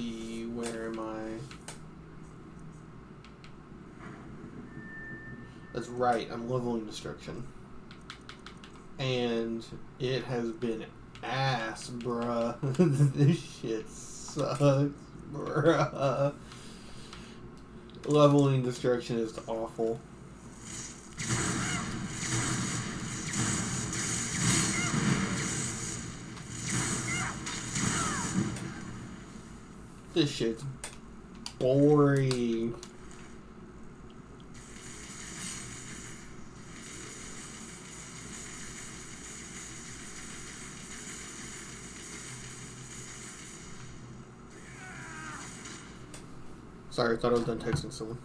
see, where am I? That's right, I'm leveling destruction. And it has been ass, bruh. This shit sucks, bruh. Leveling destruction is awful. This shit's boring. Sorry, I thought I was done texting someone.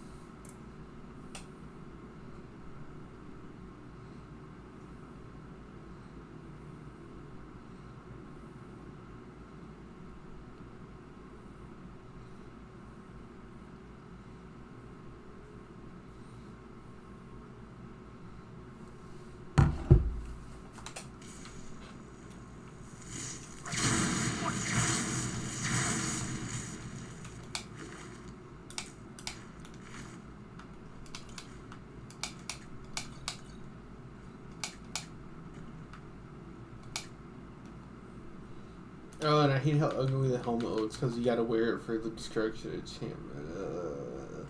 Oh, and I hate how ugly the helmet looks because you gotta wear it for the destruction enchantment.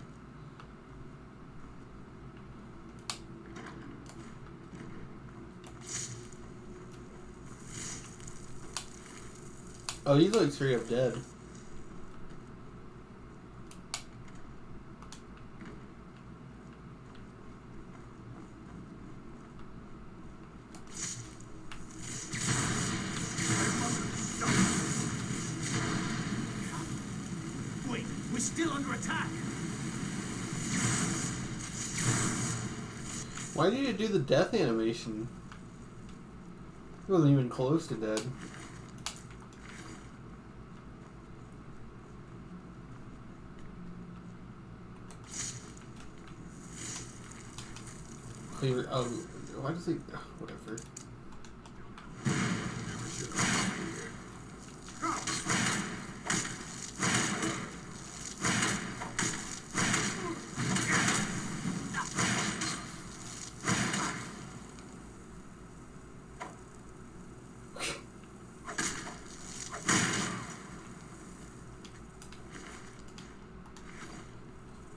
Oh, he's like straight up dead. We're still under attack. Why did it do the death animation? He wasn't even close to dead. Clear. Oh, why does he? Whatever.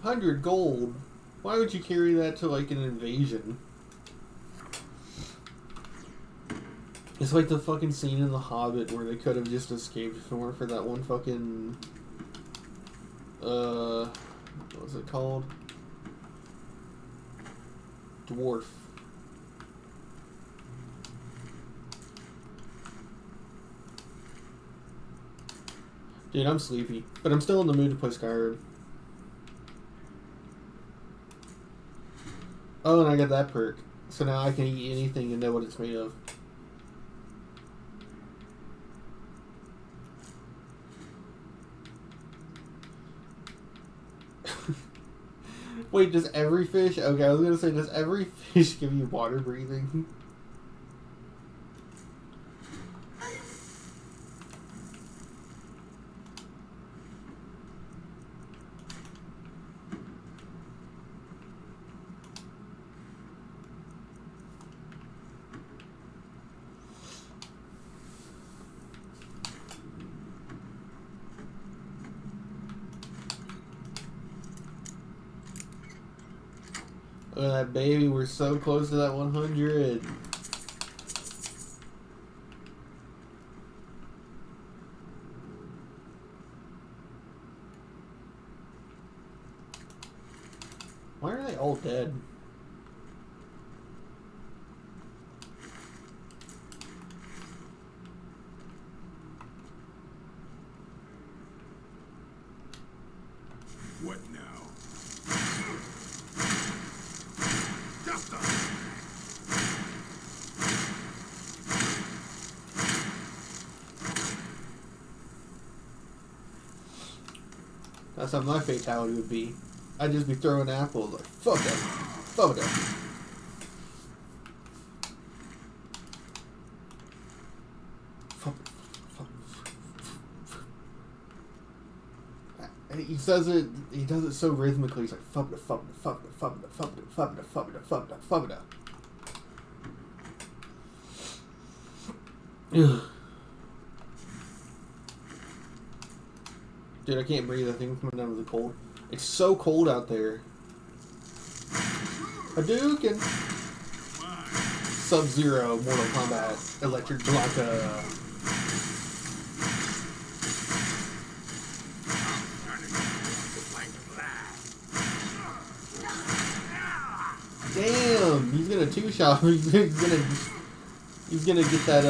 100 gold. Why would you carry that to like an invasion? It's like the fucking scene in The Hobbit where they could have just escaped if it weren't for that one fucking what was it called? Dwarf. Dude, I'm sleepy, but I'm still in the mood to play Skyrim. Oh, and I got that perk. So now I can eat anything and know what it's made of. Wait, does every fish... Okay, I was gonna say, does every fish give you water breathing? Look at that, baby. We're so close to that 100. Why are they all dead? What now? That's how my fatality would be. I'd just be throwing apples like, fuck that. Fuck that. he says it. He does it so rhythmically. He's like fubda fubda fubda fubda fubda fubda fubda fubda fubda. Dude, I can't breathe. I think I'm coming down with the cold. It's so cold out there. Hadouken! Sub-Zero, Mortal Kombat, Electric Blanca. Damn! He's gonna two-shot. He's gonna get that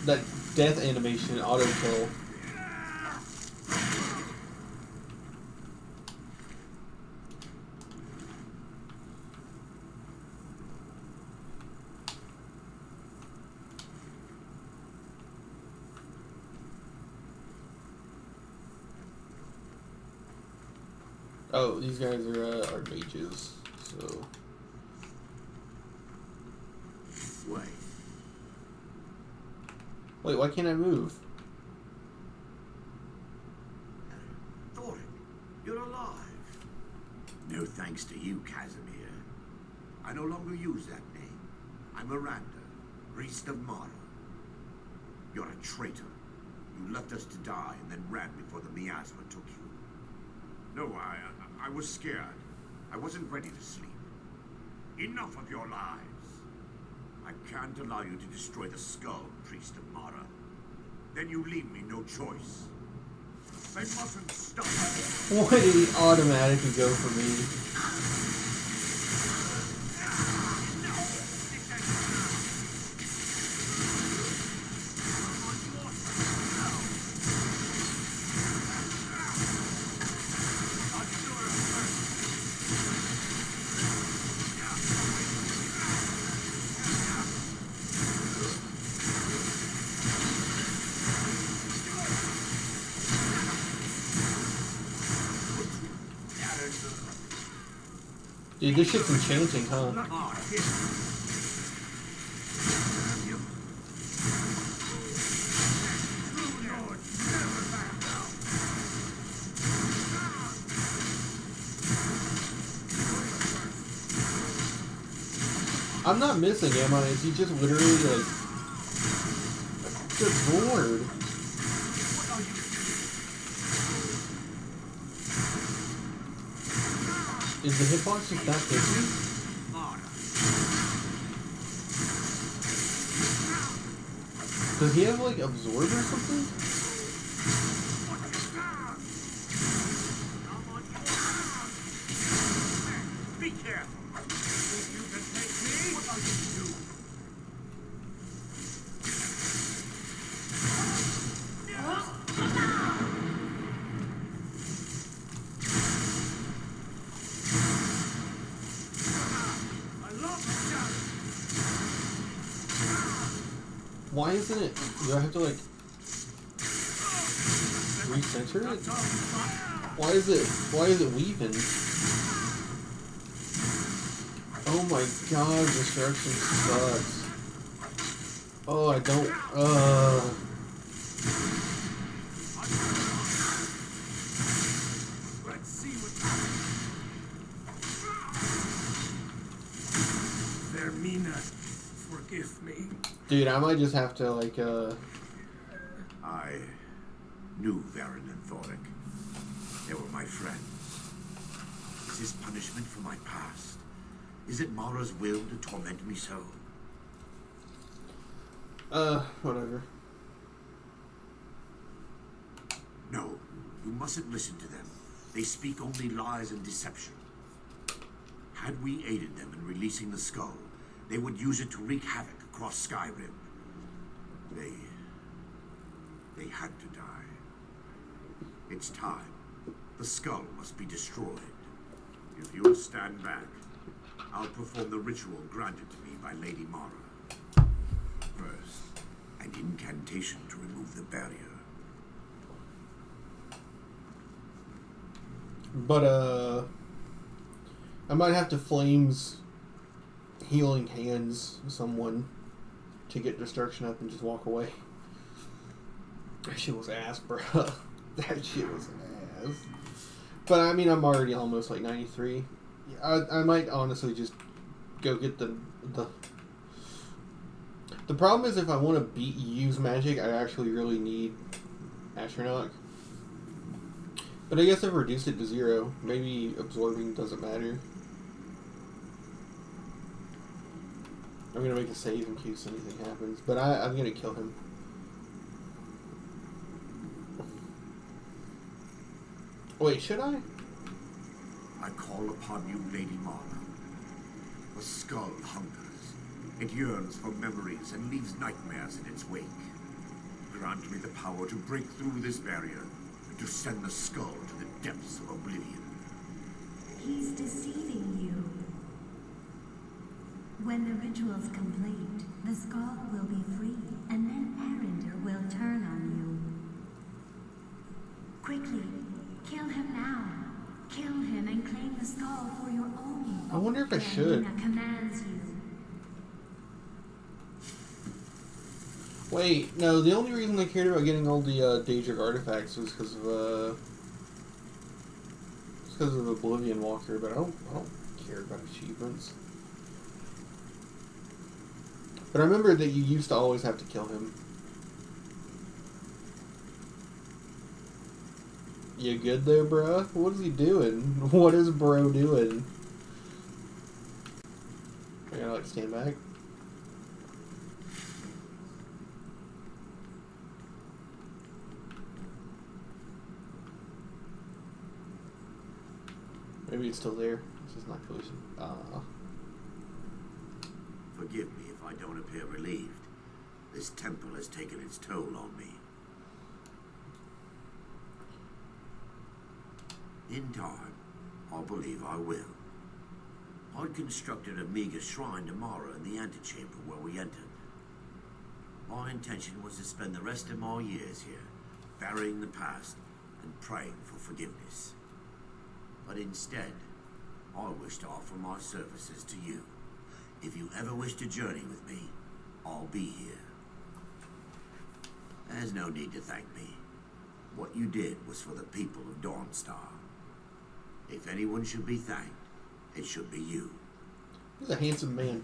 that death animation auto kill. Oh, these guys are mages, so. Wait, why can't I move? Thoric, you're alive. No thanks to you, Casimir. I no longer use that name. I'm Miranda, priest of Mara. You're a traitor. You left us to die and then ran before the miasma took you. No, I was scared. I wasn't ready to sleep. Enough of your lies. I can't allow you to destroy the skull, priest of Mara. Then you leave me no choice. They mustn't stop. Why did he automatically go for me? Dude, this shit's enchanting, huh? I'm not missing, am I? Is he just literally like just bored? Is the hitbox just that busy? Does he have like absorb or something? Be careful. Think you can take me? What are you doing? Why isn't it? Do I have to like recenter it? Why is it weaving? Oh my god, destruction sucks. Oh, I don't. Let's see what. Vermina, forgive me. Dude, I might just have to like I knew Varen and Thoric. They were my friends. Is this punishment for my past? Is it Mara's will to torment me so? Whatever. No, you mustn't listen to them. They speak only lies and deception. Had we aided them in releasing the skull, they would use it to wreak havoc across Skyrim. They had to die. It's time. The skull must be destroyed. If you'll stand back, I'll perform the ritual granted to me by Lady Mara. First, an incantation to remove the barrier. But I might have to Flames Healing Hands someone to get destruction up and just walk away. That shit was ass, bro. That shit was ass. But I mean, I'm already almost like 93. I might honestly just go get the. The problem is if I want to use magic, I actually really need Astronaut. But I guess I've reduced it to 0. Maybe absorbing doesn't matter. I'm gonna make a save in case anything happens, but I'm gonna kill him. Wait, should I? I call upon you, Lady Mara. The skull hungers. It yearns for memories and leaves nightmares in its wake. Grant me the power to break through this barrier and to send the skull to the depths of oblivion. He's deceiving you. When the ritual's complete, the skull will be free, and then Arender will turn on you. Quickly, kill him now. Kill him and claim the skull for your own. I wonder if I should. That commands you. Wait, no, the only reason I cared about getting all the Daedric artifacts was because of Oblivion Walker, but I don't care about achievements. But I remember that you used to always have to kill him. You good there, bruh? What is he doing? What is bro doing? I gotta, like, stand back. Maybe it's still there. This is not collision. Forgive me if I don't appear relieved. This temple has taken its toll on me. In time, I believe I will. I'd constructed a meager shrine to Mara in the antechamber where we entered. My intention was to spend the rest of my years here, burying the past and praying for forgiveness. But instead, I wish to offer my services to you. If you ever wish to journey with me, I'll be here. There's no need to thank me. What you did was for the people of Dawnstar. If anyone should be thanked, it should be you. He's a handsome man.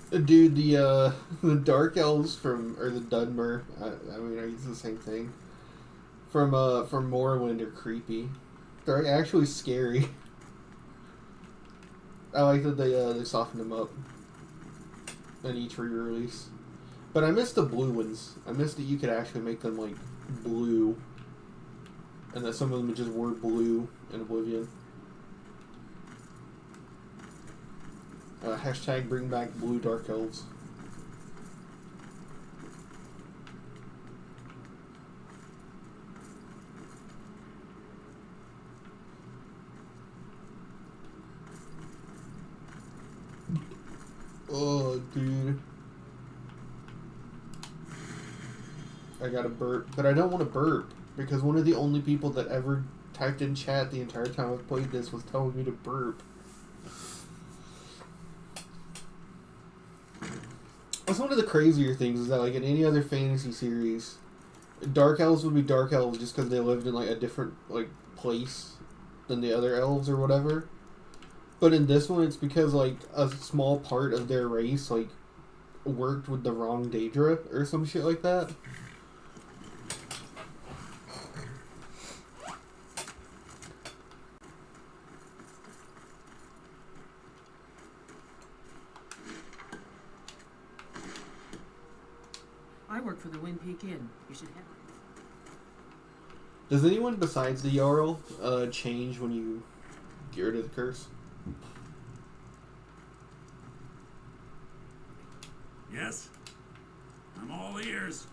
Dude, the Dark Elves or the Dunmer, I mean, I use the same thing. From Morrowind are creepy. They're actually scary. I like that they softened them up in each re-release. But I miss the blue ones. I miss that you could actually make them, like, blue. And that some of them just were blue in Oblivion. Hashtag bring back blue Dark Elves. Oh, dude. I gotta burp. But I don't want to burp. Because one of the only people that ever typed in chat the entire time I've played this was telling me to burp. That's one of the crazier things is that, like, in any other fantasy series, Dark Elves would be Dark Elves just because they lived in, like, a different, like, place than the other elves or whatever. But in this one, it's because, like, a small part of their race, like, worked with the wrong Daedra or some shit like that. I work for the Wind Peak Inn. You should have it. Does anyone besides the Jarl change when you get rid of the curse? Yes. I'm all ears.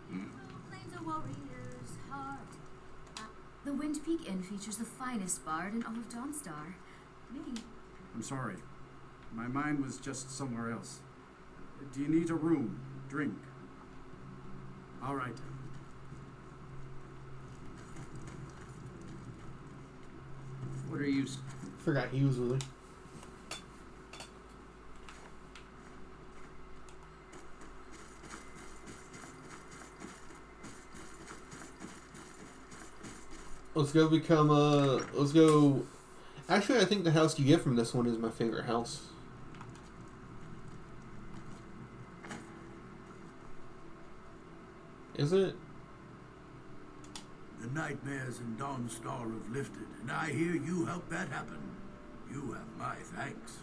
Claims a warrior's heart. The Wind Peak Inn features the finest bard in all of Dawnstar. Me. I'm sorry. My mind was just somewhere else. Do you need a room? Drink? All right. What are you... Forgot he was with me. Let's go become let's go. Actually, I think the house you get from this one is my favorite house. Is it? The nightmares in Dawnstar have lifted, and I hear you helped that happen. You have my thanks.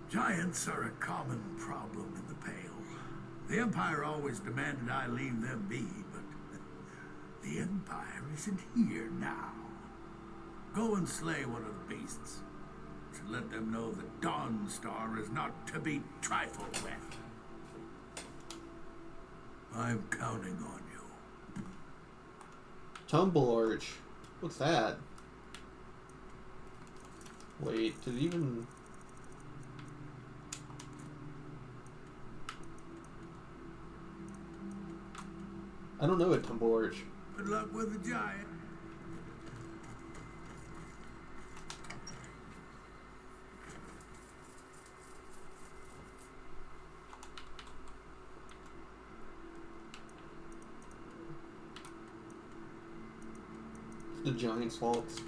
Giants are a common problem in the Pale. The Empire always demanded I leave them be, but the Empire isn't here now. Go and slay one of the beasts. To let them know that Dawnstar is not to be trifled with. I'm counting on you. Tumble Arch. What's that? Wait, did it even... I don't know a Tumble Arch. Good luck with the giant. The giant's faults.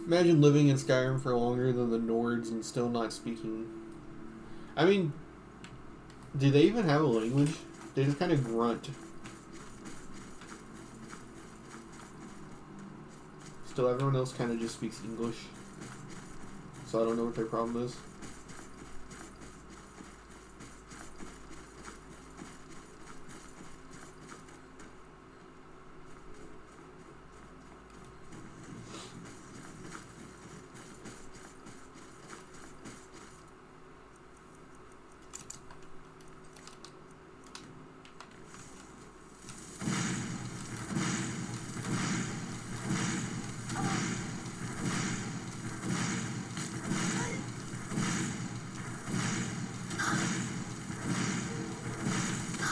Imagine living in Skyrim for longer than the Nords and still not speaking. I mean, do they even have a language? They just kind of grunt. Still, everyone else kind of just speaks English. So I don't know what their problem is.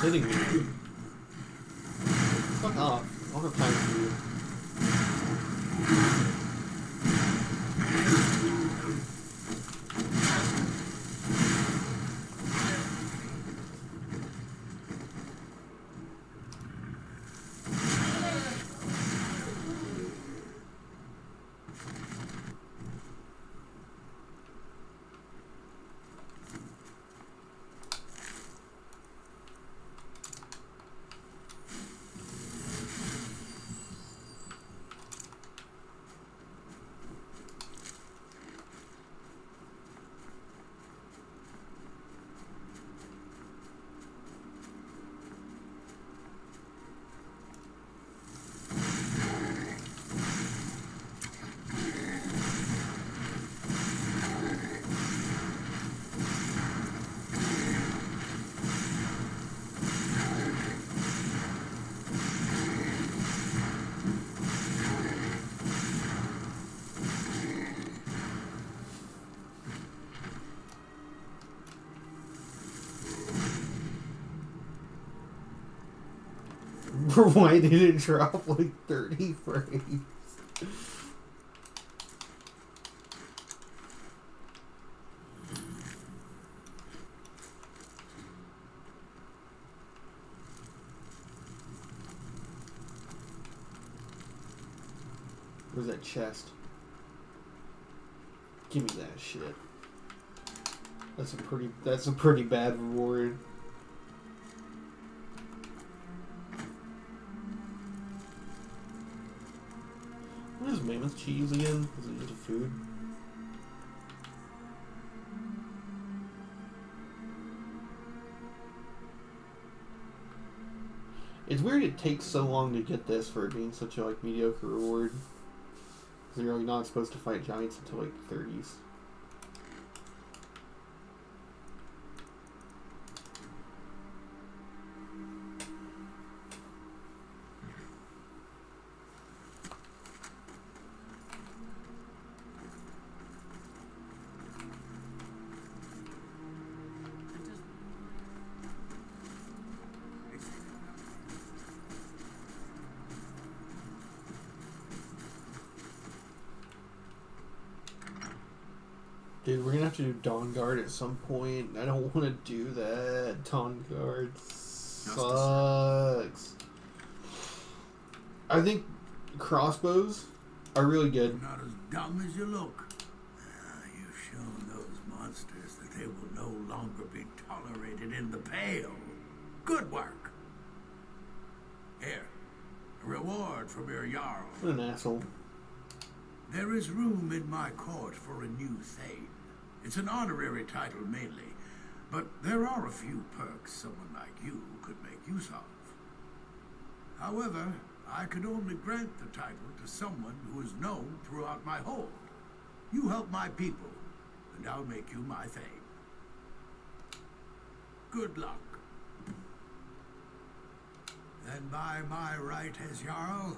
Hitting me. Fuck off. I don't have time for you. Why did it drop like 30 frames? Where's that chest? Give me that shit. That's a pretty bad reward. What is mammoth cheese again? Is it just a food? It's weird it takes so long to get this for it being such a like mediocre reward. Because you're really not supposed to fight giants until like 30s. Dude, we're gonna have to do Dawn Guard at some point. I don't want to do that. Dawn Guard sucks. I think crossbows are really good. You're not as dumb as you look. You've shown those monsters that they will no longer be tolerated in the Pale. Good work. Here, a reward from your Jarl. What an asshole. There is room in my court for a new Thane. It's an honorary title mainly, but there are a few perks someone like you could make use of. However, I could only grant the title to someone who is known throughout my hold. You help my people, and I'll make you my Thane. Good luck. Then by my right as Jarl,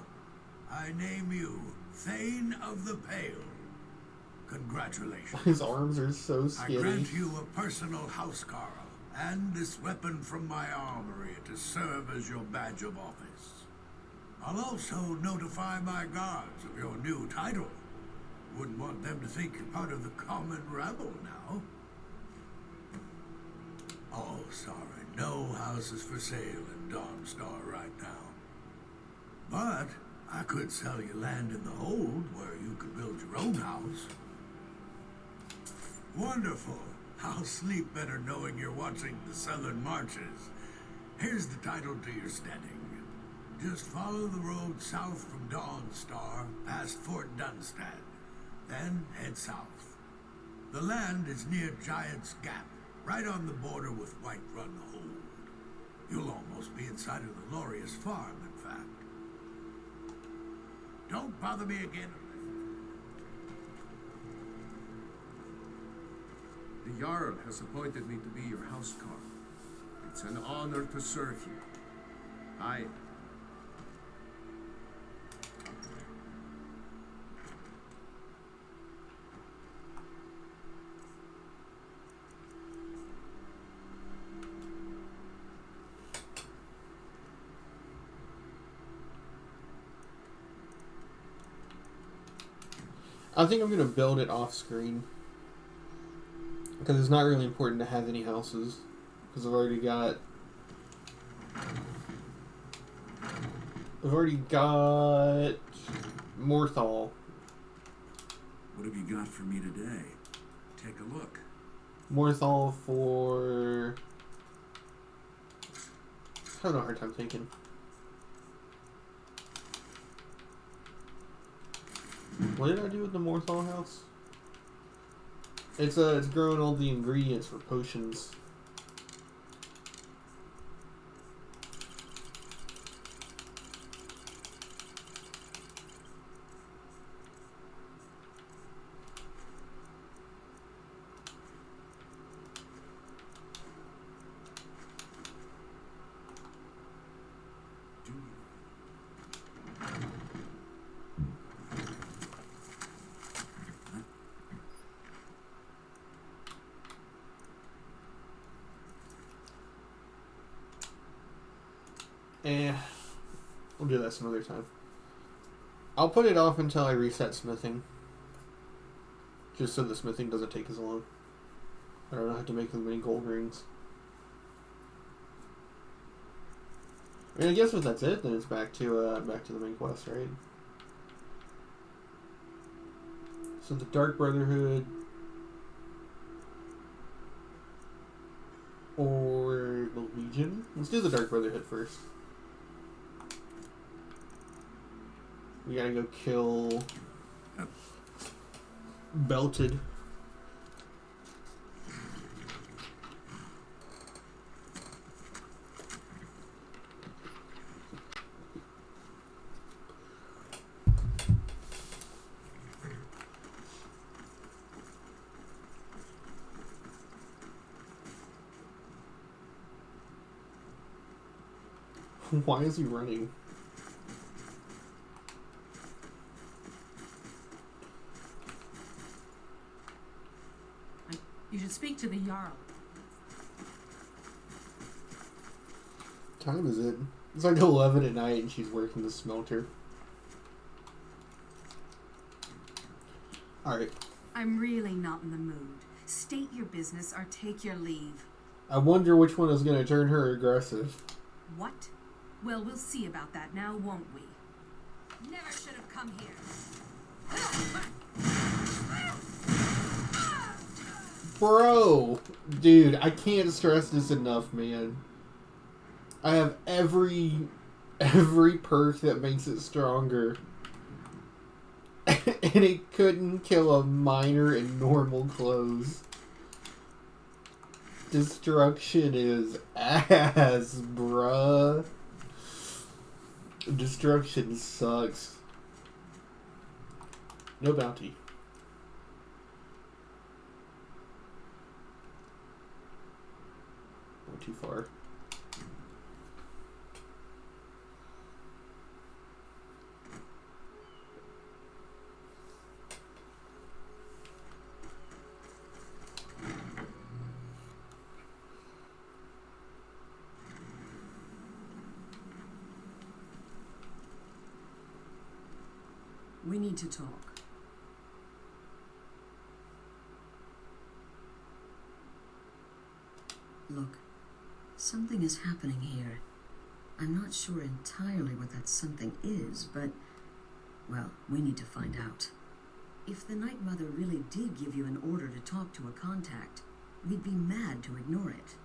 I name you Thane of the Pale. Congratulations. His arms are so I skinny. grant you a personal housecarl and this weapon from my armory to serve as your badge of office. I'll also notify my guards of your new title. Wouldn't want them to think you're part of the common rabble now. Oh, sorry, no houses for sale in Dawnstar right now. But I could sell you land in the hold where you could build your own house. Wonderful. I'll sleep better knowing you're watching the Southern Marches. Here's the title to your steading. Just follow the road south from Dawnstar past Fort Dunstad. Then head south. The land is near Giant's Gap, right on the border with Whiterun Hold. You'll almost be inside of the Laureus farm, in fact. Don't bother me again. The Jarl has appointed me to be your housecarl. It's an honor to serve you. I think I'm going to build it off screen. Because it's not really important to have any houses. Because I've already got Morthal. What have you got for me today? Take a look. Morthal for... I have a hard time thinking. What did I do with the Morthal house? It's growing all the ingredients for potions. We'll do that some other time. I'll put it off until I reset smithing. Just so the smithing doesn't take as long. I don't have to make as many gold rings. I mean, I guess if that's it, then it's back to the main quest, right? So the Dark Brotherhood, or the Legion. Let's do the Dark Brotherhood first. We gotta go kill Belted. Why is he running? You should speak to the Jarl. What time is it? It's like 11 at night and she's working the smelter. Alright. I'm really not in the mood. State your business or take your leave. I wonder which one is going to turn her aggressive. What? Well, we'll see about that now, won't we? Never should have come here. Bro, dude, I can't stress this enough, man. I have every perk that makes it stronger. And it couldn't kill a miner in normal clothes. Destruction is ass, bruh. Destruction sucks. No bounty. Went too far. We need to talk. Look, something is happening here. I'm not sure entirely what that something is, but, well, we need to find out. If the Night Mother really did give you an order to talk to a contact, we'd be mad to ignore it.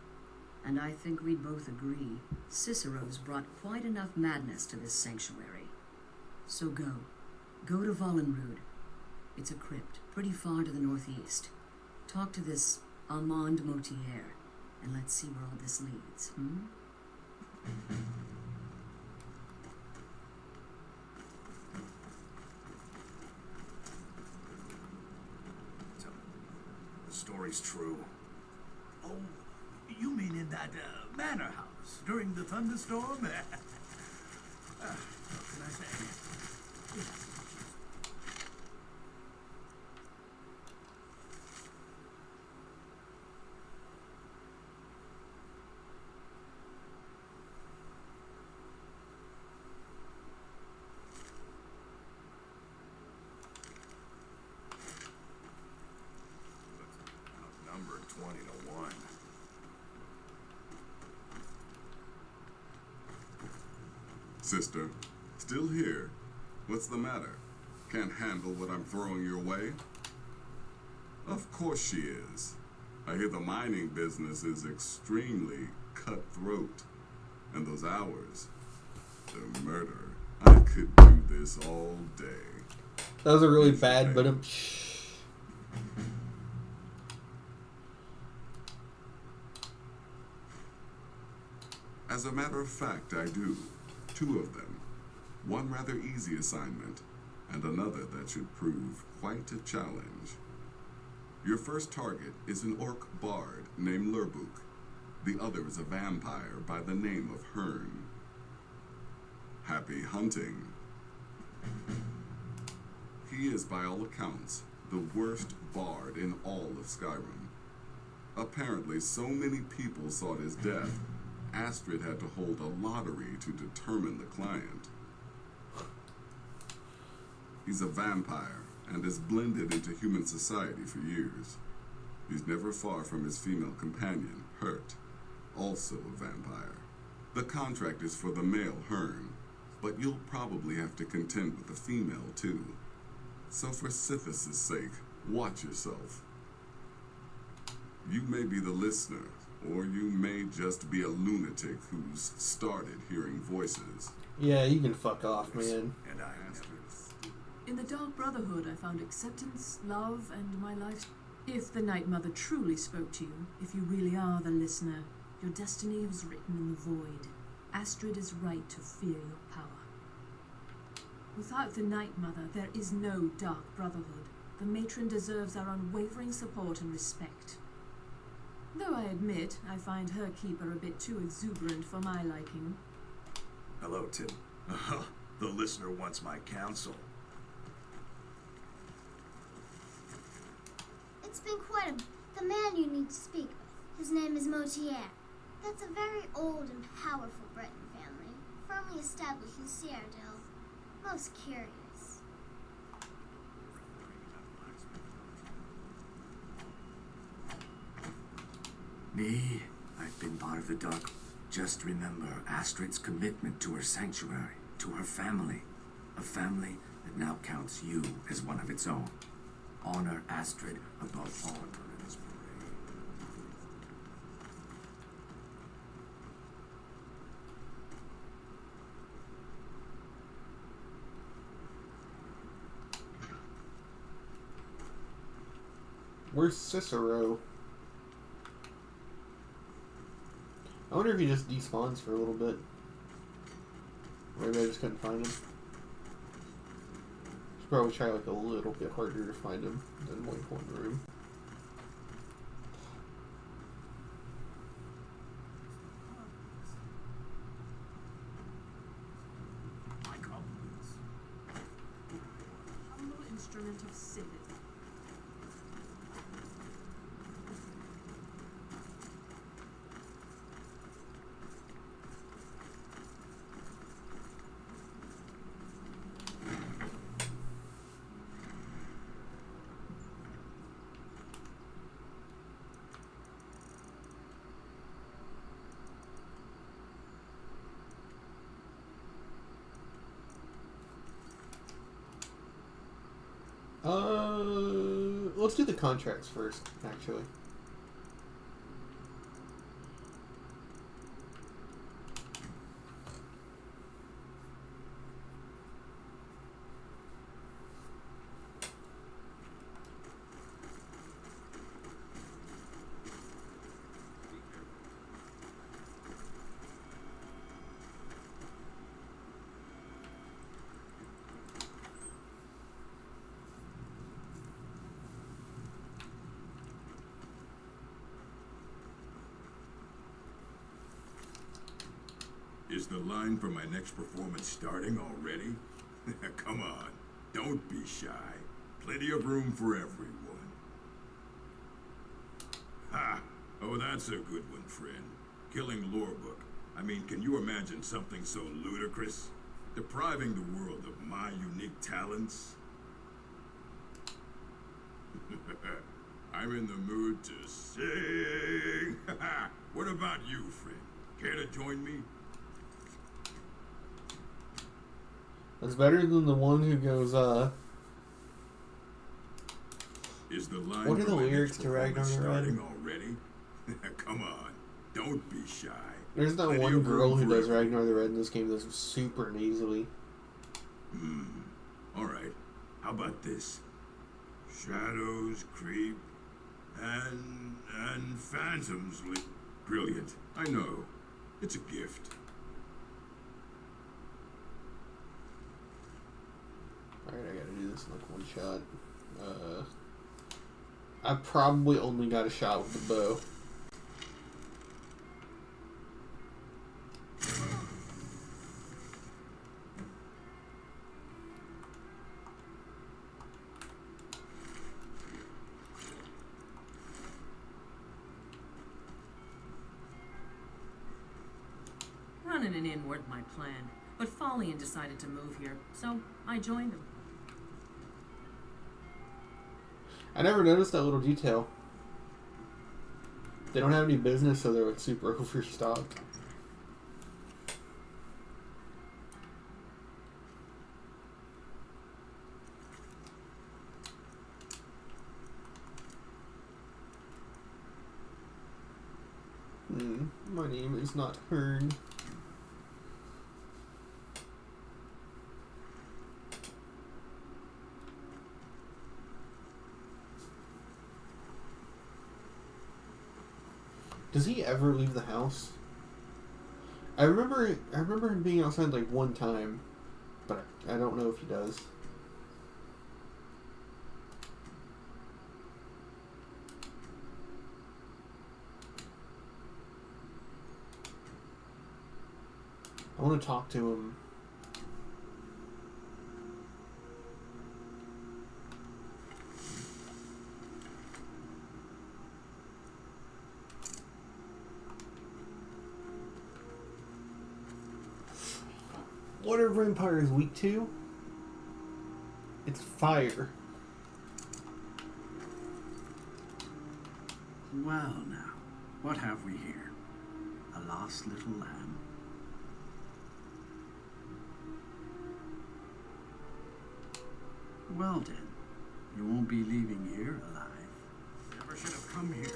And I think we'd both agree, Cicero's brought quite enough madness to this sanctuary. So go. Go to Vollenrud. It's a crypt, pretty far to the northeast. Talk to this Armand Motier, and let's see where all this leads, The story's true. Oh, you mean in that manor house during the thunderstorm? What can I say? Number 20-1. Sister, still here? What's the matter? Can't handle what I'm throwing your way? Of course she is. I hear the mining business is extremely cutthroat. And those hours, the murder, I could do this all day. That was a really bad, but As a matter of fact, I do. 2 of them. One rather easy assignment, and another that should prove quite a challenge. Your first target is an orc bard named Lurbuk. The other is a vampire by the name of Hearn. Happy hunting. He is, by all accounts, the worst bard in all of Skyrim. Apparently, so many people sought his death, Astrid had to hold a lottery to determine the client. He's a vampire and has blended into human society for years. He's never far from his female companion, Hurt, also a vampire. The contract is for the male Hearn, but you'll probably have to contend with the female too. So for Sithis' sake, watch yourself. You may be the listener, or you may just be a lunatic who's started hearing voices. yeah, you can fuck off, man. And I In the Dark Brotherhood, I found acceptance, love, and my life. If the Night Mother truly spoke to you, if you really are the listener, your destiny was written in the void. Astrid is right to fear your power. Without the Night Mother, there is no Dark Brotherhood. The matron deserves our unwavering support and respect. Though I admit, I find her keeper a bit too exuberant for my liking. Hello, Tim. The listener wants my counsel. It's been quite the man you need to speak with. His name is Motier. That's a very old and powerful Breton family, firmly established in Cyrodiil. Most curious. Me? I've been part of the dark. Just remember Astrid's commitment to her sanctuary, to her family. A family that now counts you as one of its own. Honor Astrid above all. Where's Cicero? I wonder if he just despawns for a little bit. Maybe I just couldn't find him. Should probably try like a little bit harder to find him than like one room. My compliments. Humble instrument of civet. Let's do the contracts first, actually. Is the line for my next performance starting already? Come on, don't be shy. Plenty of room for everyone. Ha! Oh, that's a good one, friend. Killing Lorebook. I mean, can you imagine something so ludicrous? Depriving the world of my unique talents? I'm in the mood to sing. What about you, friend? Care to join me? That's better than the one who goes, Is the line what are the for my lyrics next to Ragnar performance the Red? starting already? Come on, don't be shy. There's not Plenty one of girl room who for does everyone. Ragnar the Red in this game that's super nasally. Alright, how about this? Shadows creep and phantoms leap. Brilliant, I know. It's a gift. Alright, I gotta do this in like one shot. I probably only got a shot with the bow. Running an inn weren't my plan, but Follian decided to move here, so I joined him. I never noticed that little detail. They don't have any business, so they're like super overstocked. My name is not Hearn. Does he ever leave the house? I remember him being outside like one time, but I don't know if he does. I want to talk to him. What are vampires weak to? It's fire. Well now, what have we here? A lost little lamb? Well then, you won't be leaving here alive. Never should have come here.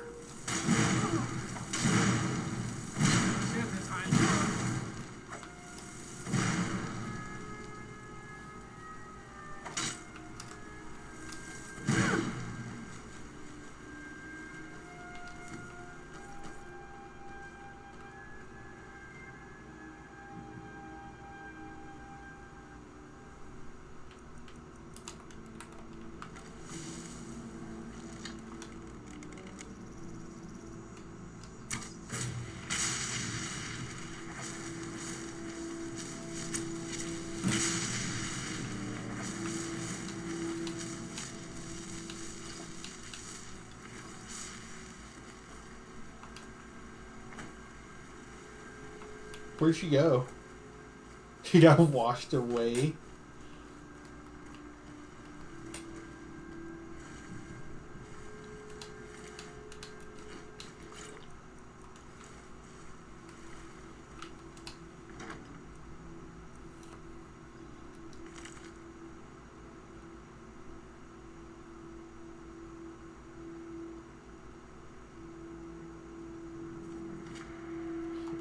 Where'd she go? She got washed away.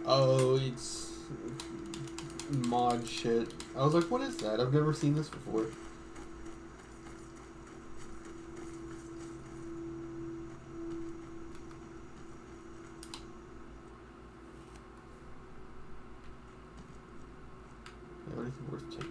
Oh, it's mod shit. I was like, what is that? I've never seen this before. Yeah, anything worth taking?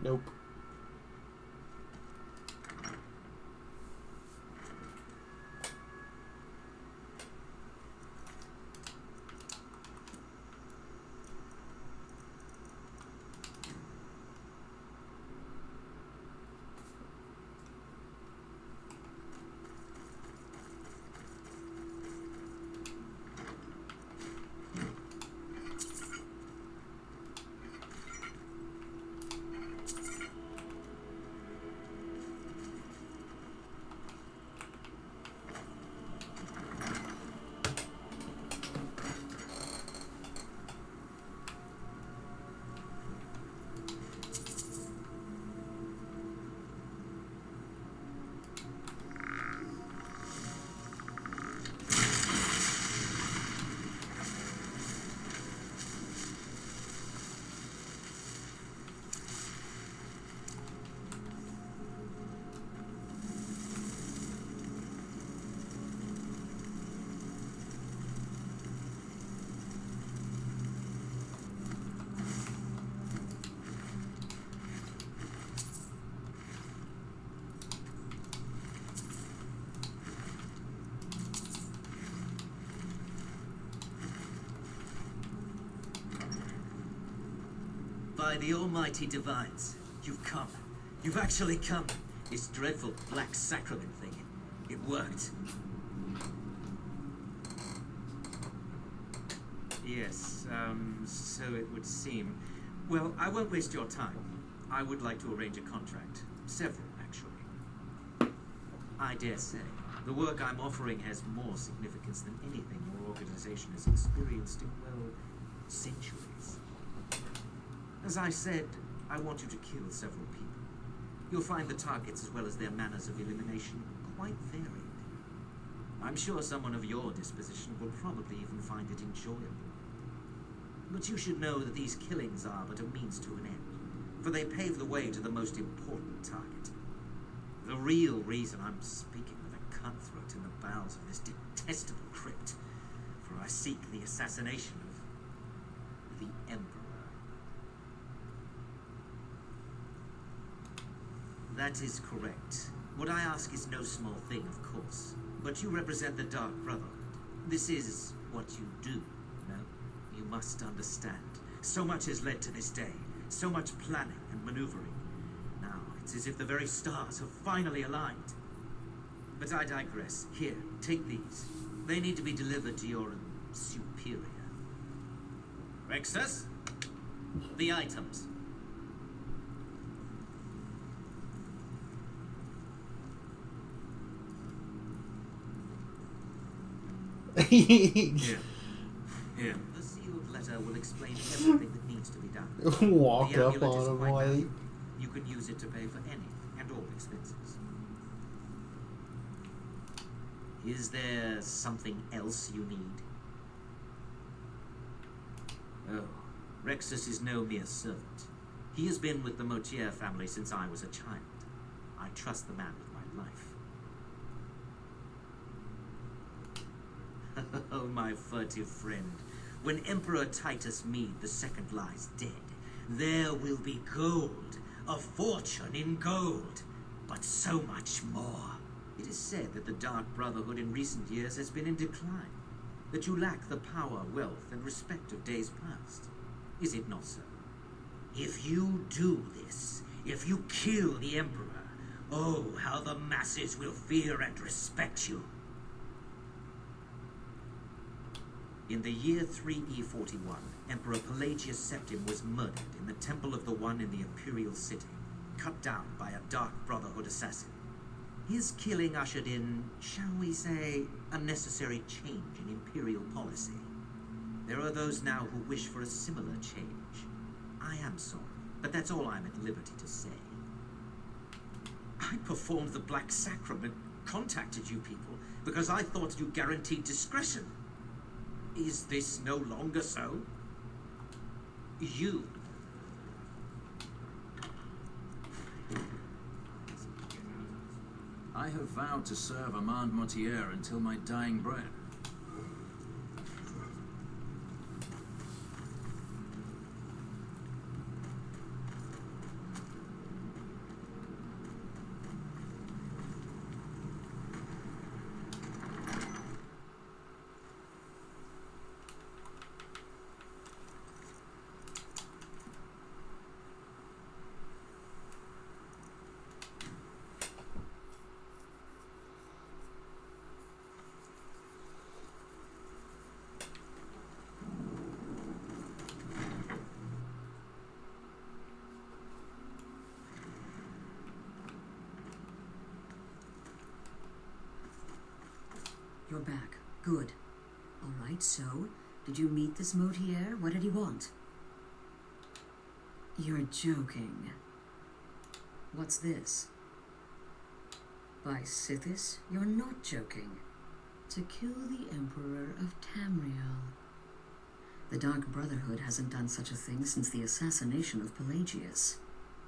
Nope. By the almighty divines, you've come. You've actually come. This dreadful black sacrament thing. It worked. Yes, so it would seem. Well, I won't waste your time. I would like to arrange a contract. Several, actually. I dare say, the work I'm offering has more significance than anything your organization has experienced in, well, centuries. As I said, I want you to kill several people. You'll find the targets as well as their manners of elimination quite varied. I'm sure someone of your disposition will probably even find it enjoyable. But you should know that these killings are but a means to an end, for they pave the way to the most important target. The real reason I'm speaking with a cutthroat in the bowels of this detestable crypt, for I seek the assassination of the Emperor. That is correct. What I ask is no small thing, of course. But you represent the Dark Brotherhood. This is what you do, no? You must understand. So much has led to this day. So much planning and maneuvering. Now, it's as if the very stars have finally aligned. But I digress. Here, take these. They need to be delivered to your superior. Rexus? The items. Here. The sealed letter will explain everything that needs to be done. Walk The up amulet on is him quite while he... valuable. You can use it to pay for any and all expenses. Is there something else you need? Oh, Rexus is no mere servant. He has been with the Motier family since I was a child. I trust the man with my life. Oh, my furtive friend. When Emperor Titus Mede II lies dead, there will be gold, a fortune in gold, but so much more. It is said that the Dark Brotherhood in recent years has been in decline, that you lack the power, wealth, and respect of days past. Is it not so? If you do this, if you kill the Emperor, oh, how the masses will fear and respect you. In the year 3E41, Emperor Pelagius Septim was murdered in the Temple of the One in the Imperial City, cut down by a Dark Brotherhood assassin. His killing ushered in, shall we say, a necessary change in Imperial policy. There are those now who wish for a similar change. I am sorry, but that's all I'm at liberty to say. I performed the Black Sacrament, contacted you people, because I thought you guaranteed discretion. Is this no longer so? You. I have vowed to serve Armand Motier until my dying breath. You're back. Good. All right, so, did you meet this Motier? What did he want? You're joking. What's this? By Sithis, you're not joking. To kill the Emperor of Tamriel. The Dark Brotherhood hasn't done such a thing since the assassination of Pelagius.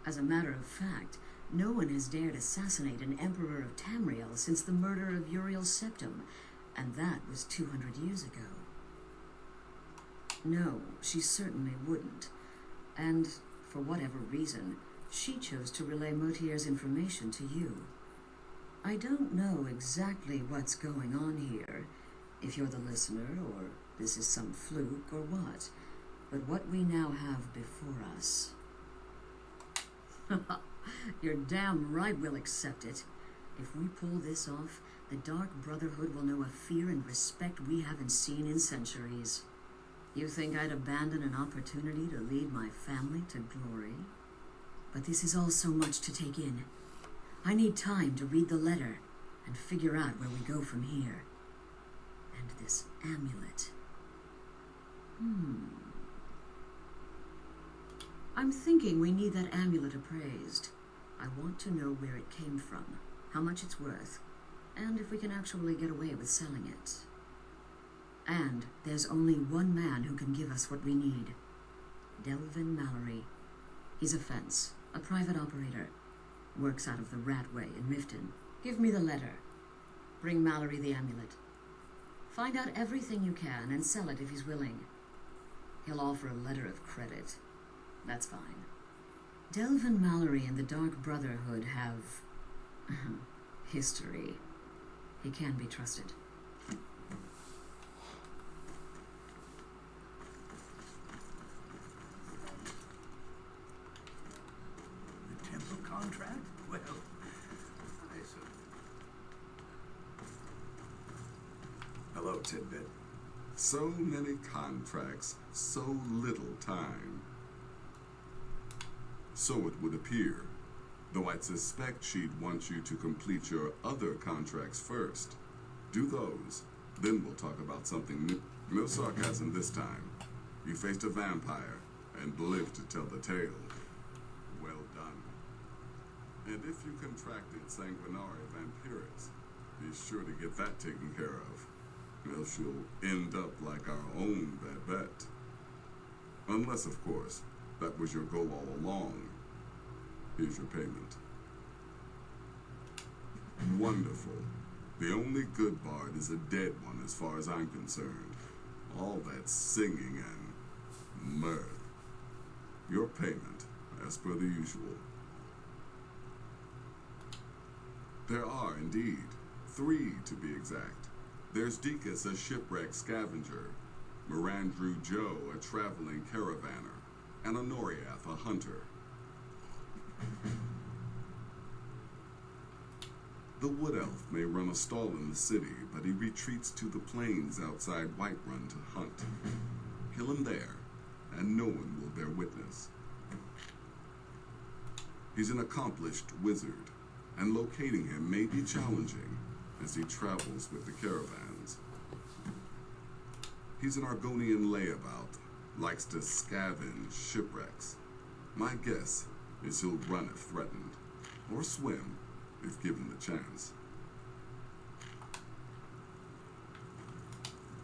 As a matter of fact, no one has dared assassinate an Emperor of Tamriel since the murder of Uriel Septim, and that was 200 years ago. No, she certainly wouldn't. And, for whatever reason, she chose to relay Motier's information to you. I don't know exactly what's going on here, if you're the listener, or this is some fluke, or what. But what we now have before us... You're damn right we'll accept it. If we pull this off, the Dark Brotherhood will know a fear and respect we haven't seen in centuries. You think I'd abandon an opportunity to lead my family to glory? But this is all so much to take in. I need time to read the letter and figure out where we go from here. And this amulet. I'm thinking we need that amulet appraised. I want to know where it came from, how much it's worth, and if we can actually get away with selling it. And there's only one man who can give us what we need. Delvin Mallory. He's a fence, a private operator. Works out of the Ratway in Mifton. Give me the letter. Bring Mallory the amulet. Find out everything you can and sell it if he's willing. He'll offer a letter of credit. That's fine. Delvin Mallory and the Dark Brotherhood have... history. He can be trusted. The temple contract? Well, I see. Hello, Tidbit. So many contracts, so little time. So it would appear, though I'd suspect she'd want you to complete your other contracts first. Do those, Then we'll talk about something new. No sarcasm this time. You faced a vampire and lived to tell the tale. Well done. And if you contracted sanguinary vampiris, be sure to get that taken care of. Else you'll end up like our own Babette. Unless, of course, that was your goal all along. Here's your payment. Wonderful. The only good bard is a dead one as far as I'm concerned. All that singing and mirth. Your payment, as per the usual. There are, indeed, 3 to be exact. There's Deacus, a shipwreck scavenger, Mirandru Joe, a traveling caravaner, and Honoriath, a hunter. The Wood Elf may run a stall in the city, but he retreats to the plains outside Whiterun to hunt. Kill him there, and no one will bear witness. He's an accomplished wizard, and locating him may be challenging as he travels with the caravans. He's an Argonian layabout, likes to scavenge shipwrecks. My guess is he'll run if threatened, or swim if given the chance.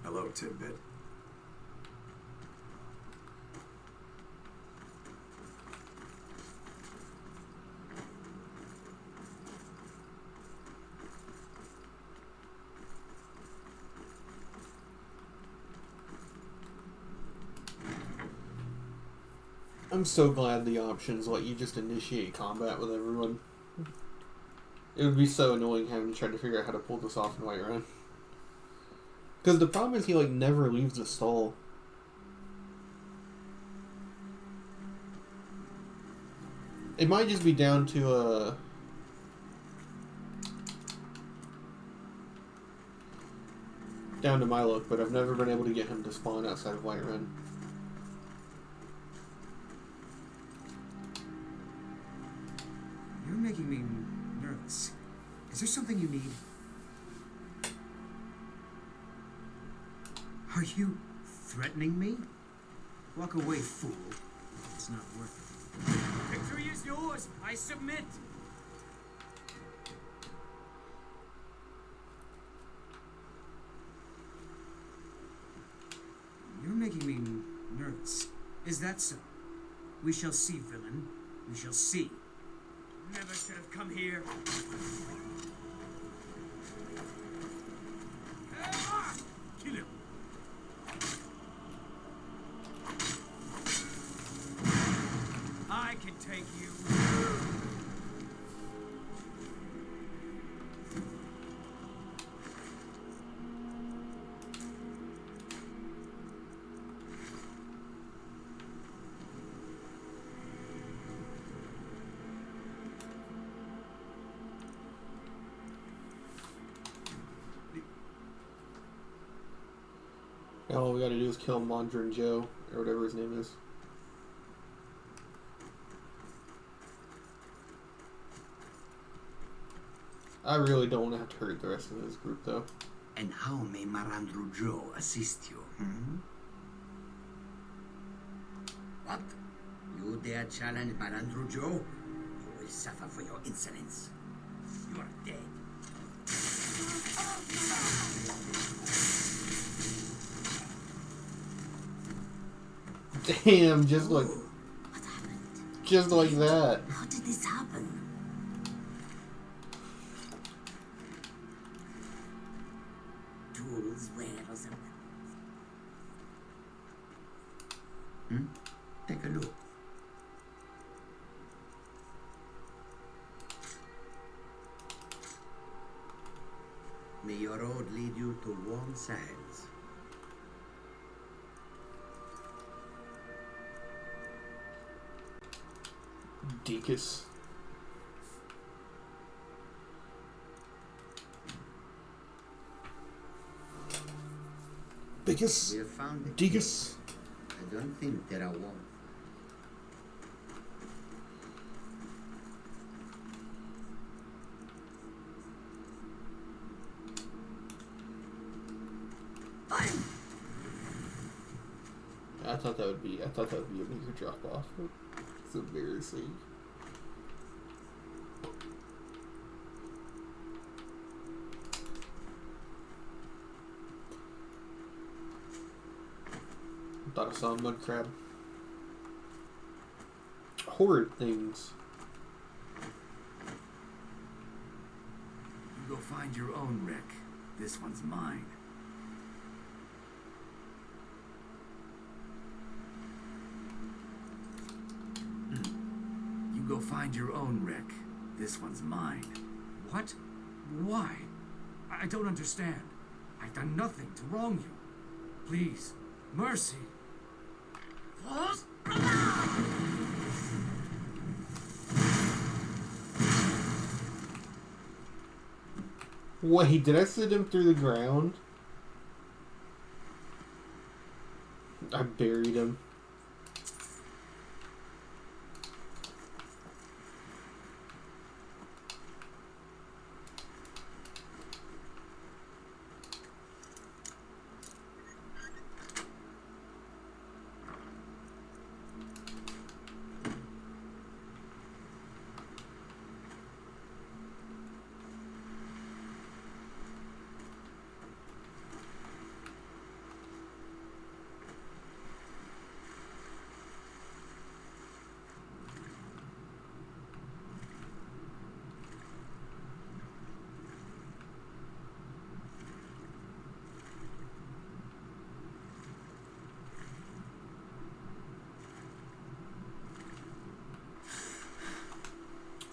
Hello, Tidbit. I'm so glad the options let you just initiate combat with everyone. It would be so annoying having to try to figure out how to pull this off in Whiterun. Because the problem is he like never leaves the stall. It might just be down to my luck, but I've never been able to get him to spawn outside of Whiterun. You're making me nervous. Is there something you need? Are you threatening me? Walk away, fool. It's not worth it. Victory is yours. I submit. You're making me nervous. Is that so? We shall see, villain. We shall see. Never should have come here. Kill him. I can take you. All we gotta do is kill Mondrin Joe, or whatever his name is. I really don't want to have to hurt the rest of this group, though. And how may Mirandru Joe assist you, What? You dare challenge Mirandru Joe? You will suffer for your insolence. You are dead. Damn, just like... What happened? Just like that. How did this happen? Tools, wares, Take a look. May your road lead you to warm sands. Deacus. Deacus. We have found it. Deacus. I don't think there are warm. I thought that would be a bigger drop off. It's embarrassing. I thought I saw a mud crab. Horrid things. You go find your own wreck. This one's mine. You go find your own wreck. This one's mine. What? Why? I don't understand. I've done nothing to wrong you. Please, mercy. Wait, did I send him through the ground? I buried him.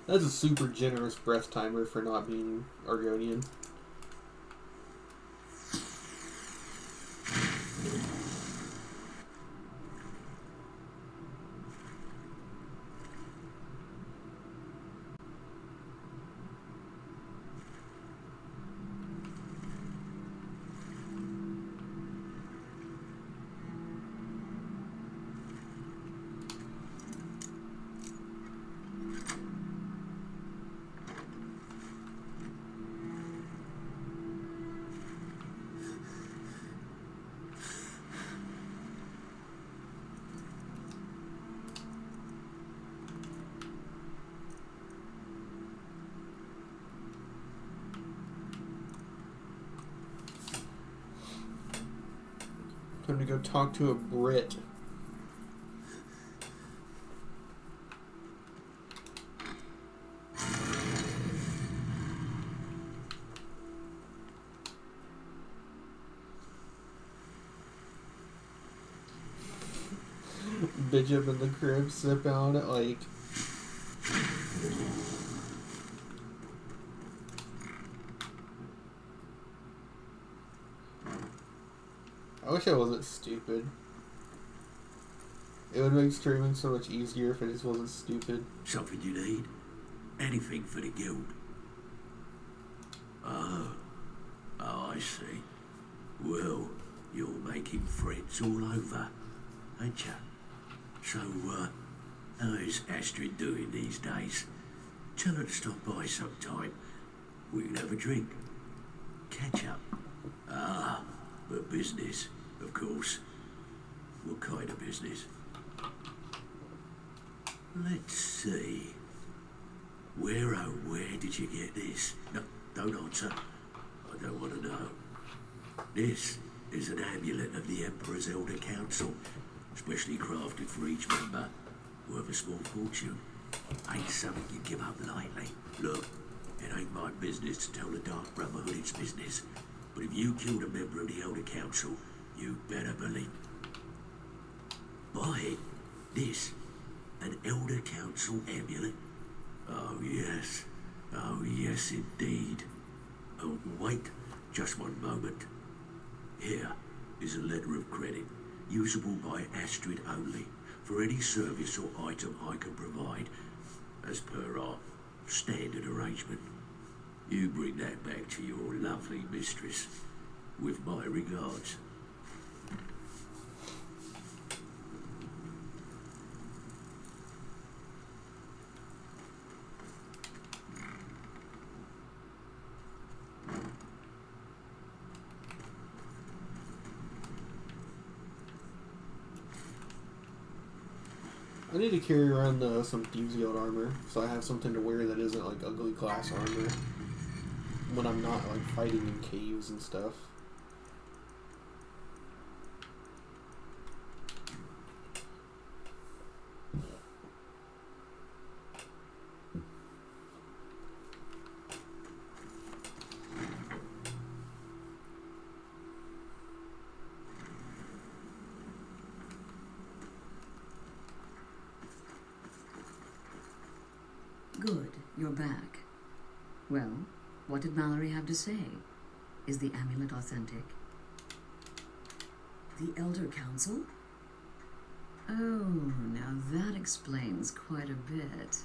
That's a super generous breath timer for not being Argonian. Time to go talk to a Brit. Bitch up in the crib, sipping on it like... I wish I wasn't stupid. It would make streaming so much easier if I just wasn't stupid. Something you need? Anything for the guild? Oh, I see. Well, you're making friends all over, ain't ya? So, how is Astrid doing these days? Tell her to stop by sometime. We can have a drink. Catch up. Ah, but business, of course. What kind of business? Let's see. Where, oh, where did you get this? No, don't answer. I don't want to know. This is an amulet of the Emperor's Elder Council, specially crafted for each member, worth a small fortune. Ain't something you give up lightly. Look, it ain't my business to tell the Dark Brotherhood its business, but if you killed a member of the Elder Council, you better believe. Buy it. This, an Elder Council amulet? Oh yes. Oh yes indeed. Oh, wait, just one moment. Here is a letter of credit, usable by Astrid only, for any service or item I can provide, as per our standard arrangement. You bring that back to your lovely mistress, with my regards. I need to carry around some Thieves Guild armor, so I have something to wear that isn't like ugly class armor when I'm not like fighting in caves and stuff. Good, you're back. Well, what did Mallory have to say? Is the amulet authentic? The Elder Council? Oh, now that explains quite a bit.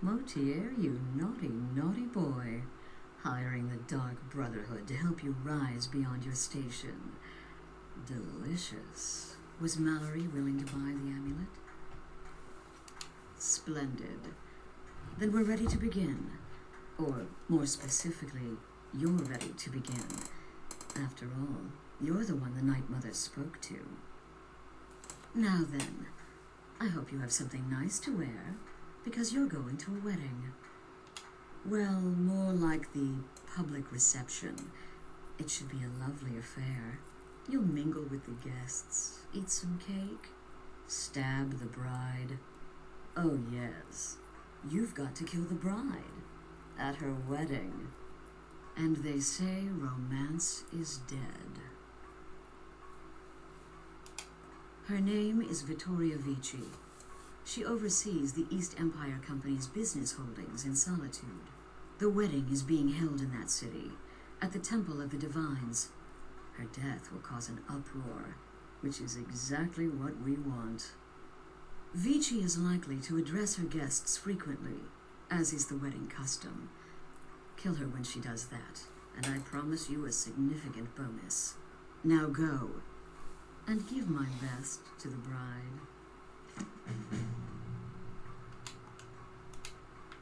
Motier, you naughty, naughty boy. Hiring the Dark Brotherhood to help you rise beyond your station. Delicious. Was Mallory willing to buy the amulet? Splendid. Then we're ready to begin. Or, more specifically, you're ready to begin. After all, you're the one the Night Mother spoke to. Now then, I hope you have something nice to wear, because you're going to a wedding. Well, more like the public reception. It should be a lovely affair. You'll mingle with the guests, eat some cake, stab the bride. Oh yes, you've got to kill the bride at her wedding. And they say romance is dead. Her name is Vittoria Vici. She oversees the East Empire Company's business holdings in Solitude. The wedding is being held in that city, at the Temple of the Divines. Her death will cause an uproar, which is exactly what we want. Vici is likely to address her guests frequently, as is the wedding custom. Kill her when she does that, and I promise you a significant bonus. Now go, and give my best to the bride.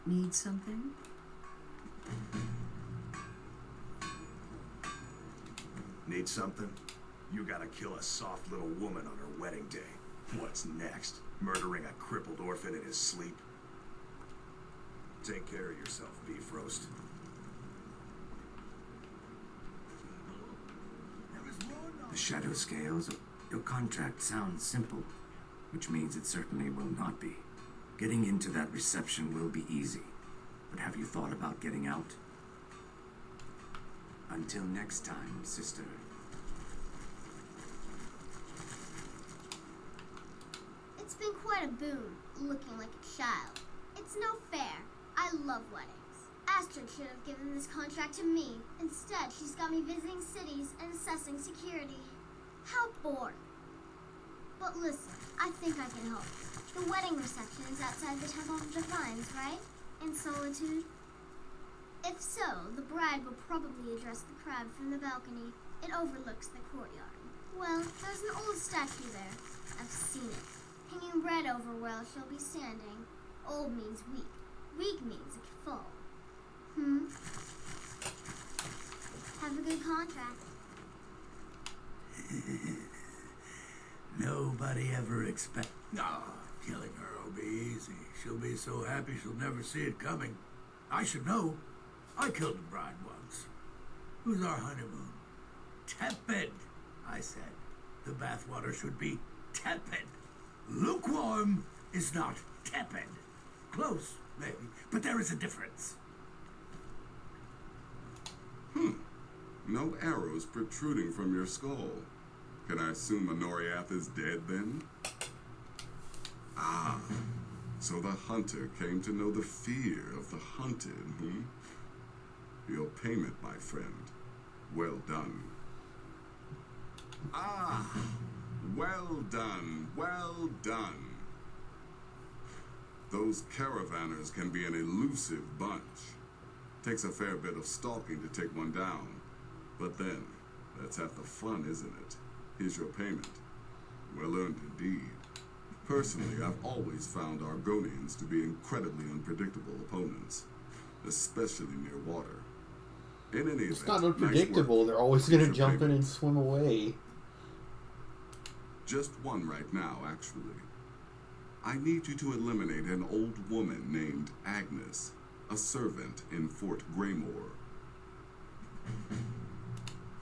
Need something? Need something? You gotta kill a soft little woman on her wedding day. What's next? Murdering a crippled orphan in his sleep? Take care of yourself, beef roast. The Shadow Scales, your contract sounds simple, which means it certainly will not be. Getting into that reception will be easy, but have you thought about getting out? Until next time, sister. It's been quite a boon, looking like a child. It's no fair. I love weddings. Astrid should have given this contract to me. Instead, she's got me visiting cities and assessing security. How boring. But listen, I think I can help. The wedding reception is outside the Temple of Divines, right? In Solitude? If so, the bride will probably address the crowd from the balcony. It overlooks the courtyard. Well, there's an old statue there. I've seen it. Hanging bread over where she'll be standing. Old means weak. Weak means it can fall. Have a good contract. Nobody ever expect. No, killing her will be easy. She'll be so happy she'll never see it coming. I should know. I killed a bride once. Who's our honeymoon? Tepid, I said. The bathwater should be tepid. Lukewarm is not tepid. Close, maybe, but there is a difference. No arrows protruding from your skull. Can I assume Honoriath is dead then? Ah, so the hunter came to know the fear of the hunted, Your payment, my friend. Well done. Ah, well done, well done. Those caravanners can be an elusive bunch. Takes a fair bit of stalking to take one down. But then, that's half the fun, isn't it? Here's your payment. Well earned indeed. Personally, I've always found Argonians to be incredibly unpredictable opponents, especially near water. In any event, it's not unpredictable. They're always going to jump in and swim away. Just one right now, actually. I need you to eliminate an old woman named Agnes, a servant in Fort Greymore.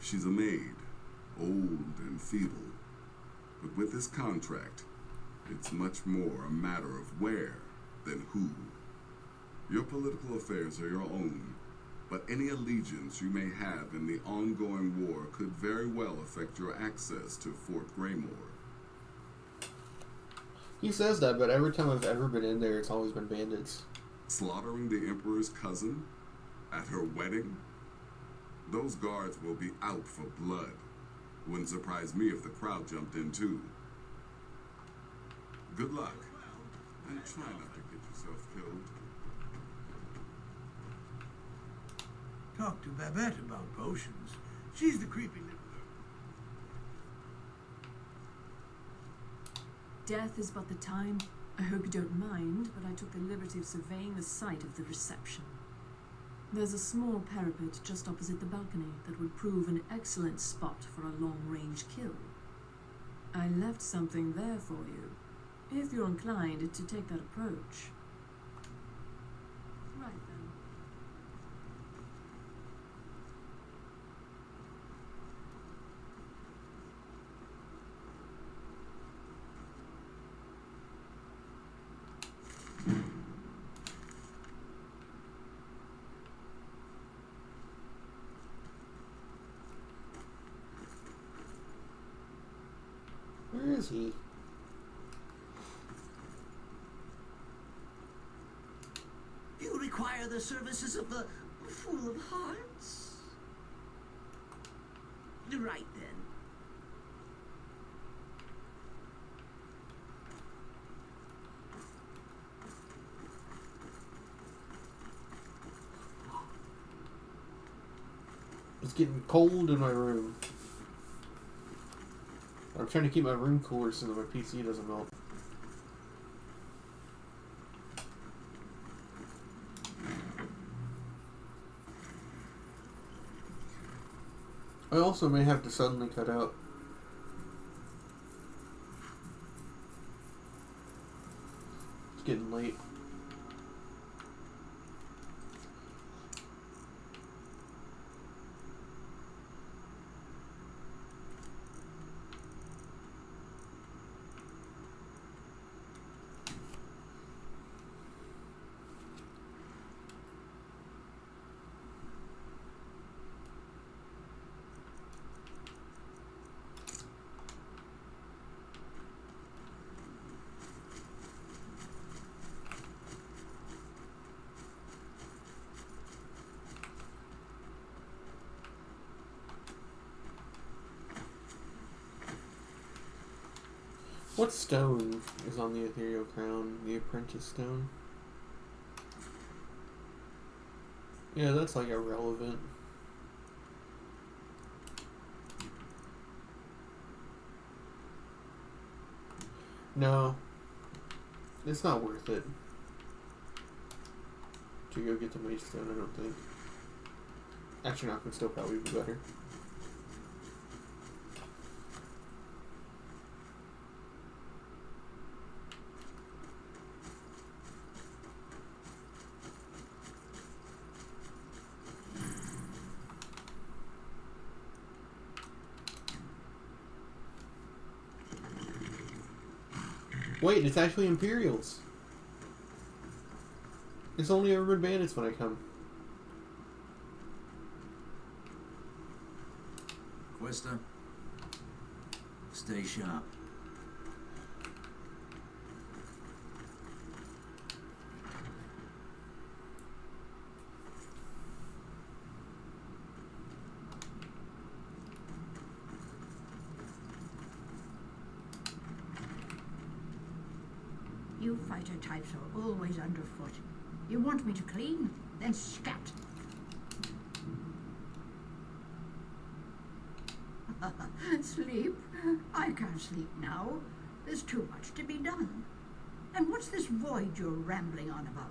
She's a maid, old and feeble. But with this contract, it's much more a matter of where than who. Your political affairs are your own, but any allegiance you may have in the ongoing war could very well affect your access to Fort Greymore. He says that, but every time I've ever been in there, it's always been bandits. Slaughtering the Emperor's cousin at her wedding? Those guards will be out for blood. Wouldn't surprise me if the crowd jumped in too. Good luck, and try not to get yourself killed. Talk to Babette about potions. She's the creepy little Death is but the time. I hope you don't mind, but I took the liberty of surveying the site of the reception. There's a small parapet just opposite the balcony that would prove an excellent spot for a long-range kill. I left something there for you, if you're inclined to take that approach. Right then. Where is he? You require the services of the Fool of Hearts? Right then. It's getting cold in my room. I'm trying to keep my room cooler so that my PC doesn't melt. I also may have to suddenly cut out. It's getting late. What stone is on the ethereal crown? The apprentice stone? Yeah, that's like irrelevant. No. It's not worth it to go get the mage stone, I don't think. Actually, no, it can still probably be better. Wait, it's actually Imperials. It's only ever been bandits when I come. Questa, stay sharp. You fighter types are always underfoot. You want me to clean? Then scat. Sleep? I can't sleep now. There's too much to be done. And what's this void you're rambling on about?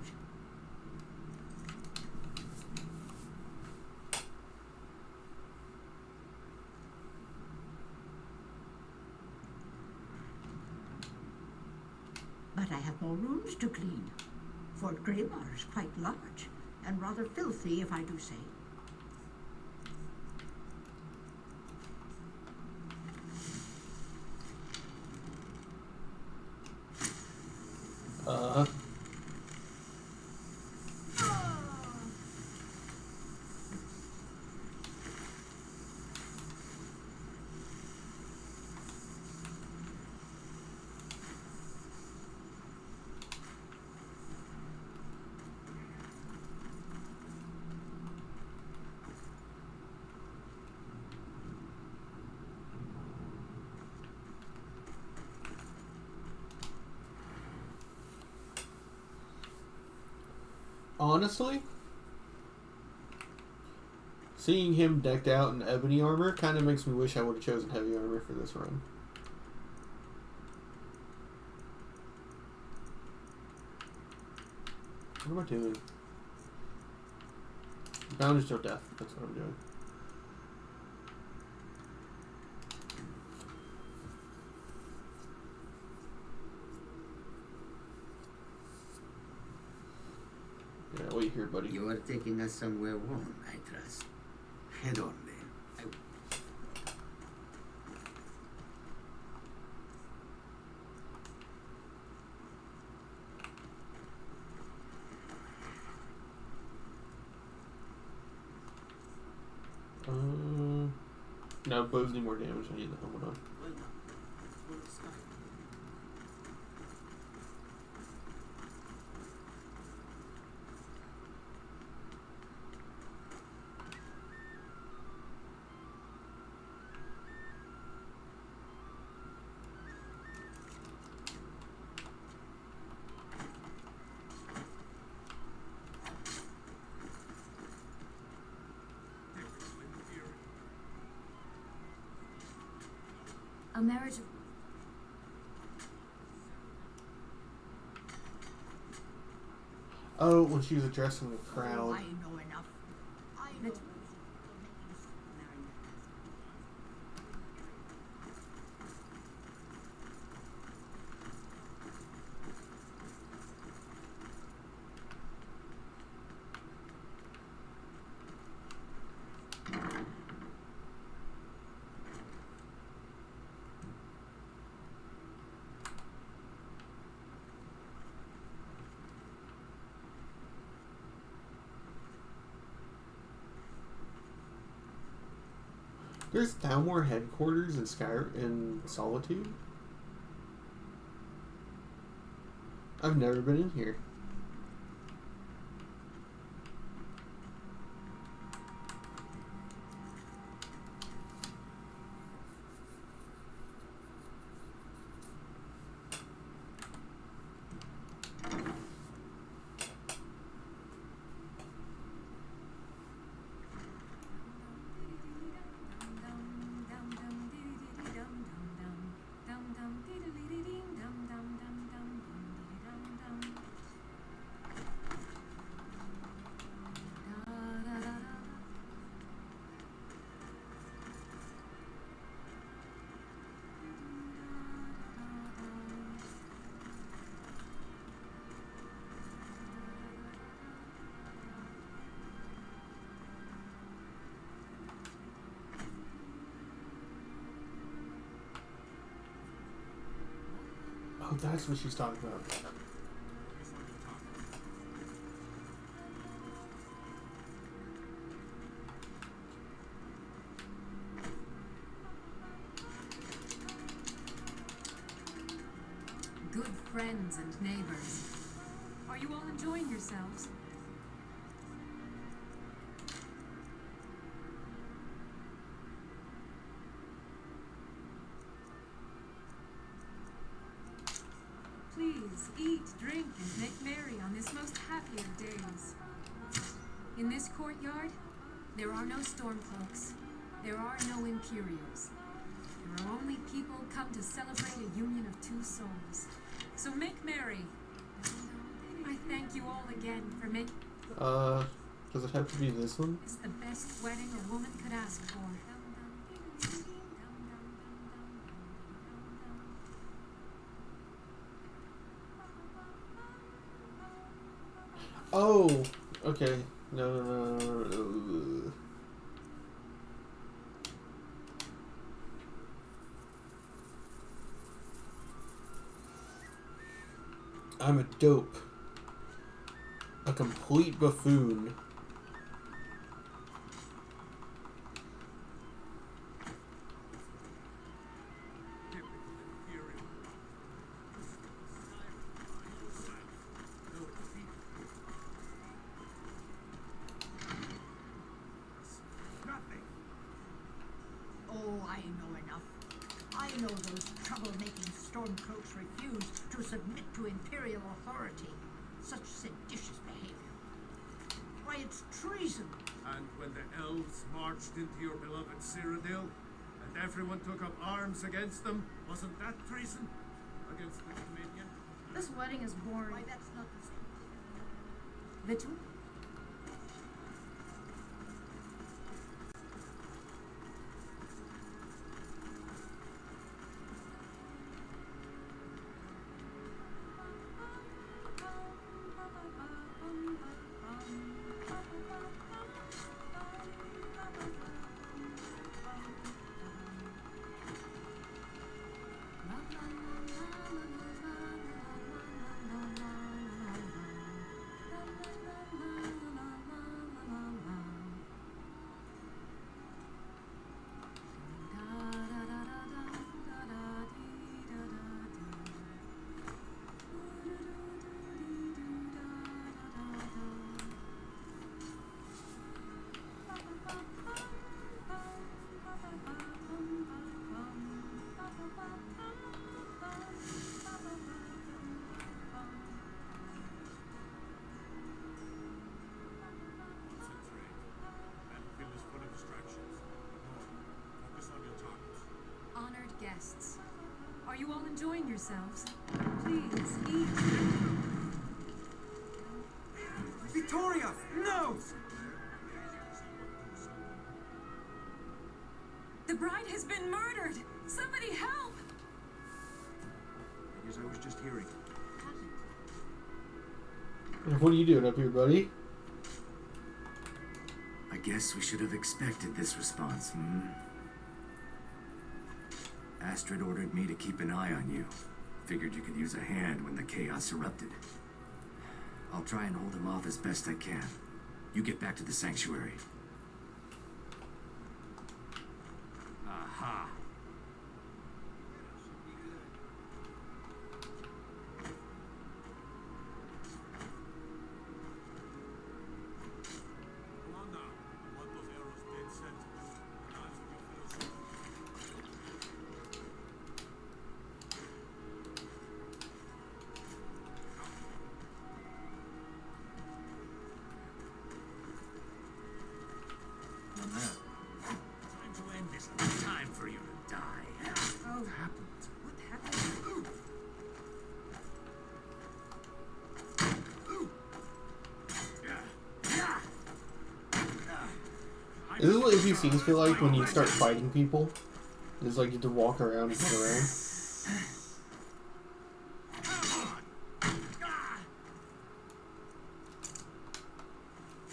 But I have more rooms to clean. Fort Greymar is quite large, and rather filthy, if I do say. Honestly, seeing him decked out in ebony armor kind of makes me wish I would have chosen heavy armor for this run. What am I doing? Bound till death. That's what I'm doing. Yeah, wait here, buddy. You are taking us somewhere warm, I trust. Head on then. No, bows need more damage. I need the helmet on. A marriage of... Oh, when she was addressing the crowd. Oh, I know enough. I know. There's Thalmor headquarters in Skyrim in Solitude. I've never been in here. Oh, that's what she's talking about. Good friends and neighbors. Are you all enjoying yourselves? Please eat, drink, and make merry on this most happy of days. In this courtyard, there are no stormcloaks. There are no Imperials. There are only people come to celebrate a union of two souls. So make merry. I thank you all again for making... Does it have to be this one? It's the best wedding a woman could ask for. Oh, okay. No. I'm a dope. A complete buffoon. Oh, I know enough. I know those troublemaking stormcloaks refuse to submit to Imperial authority. Such seditious behavior. Why, it's treason. And when the elves marched into your beloved Cyrodiil, and everyone took up arms against them, wasn't that treason? Against the Dominion? This wedding is boring. Why, that's not the same. Victor? Guests. Are you all enjoying yourselves? Please, eat. Victoria! No! The bride has been murdered! Somebody help! I guess I was just hearing. What are you doing up here, buddy? I guess we should have expected this response, Astrid ordered me to keep an eye on you. Figured you could use a hand when the chaos erupted. I'll try and hold him off as best I can. You get back to the sanctuary. Aha. Come on now. Want those arrows dead sentinels? The knives of your fellow Time to end this. Time for you to die. Oh. What happened? What happened? Is this what NPCs feel like when you start fighting people? It's like you have to walk around and get around.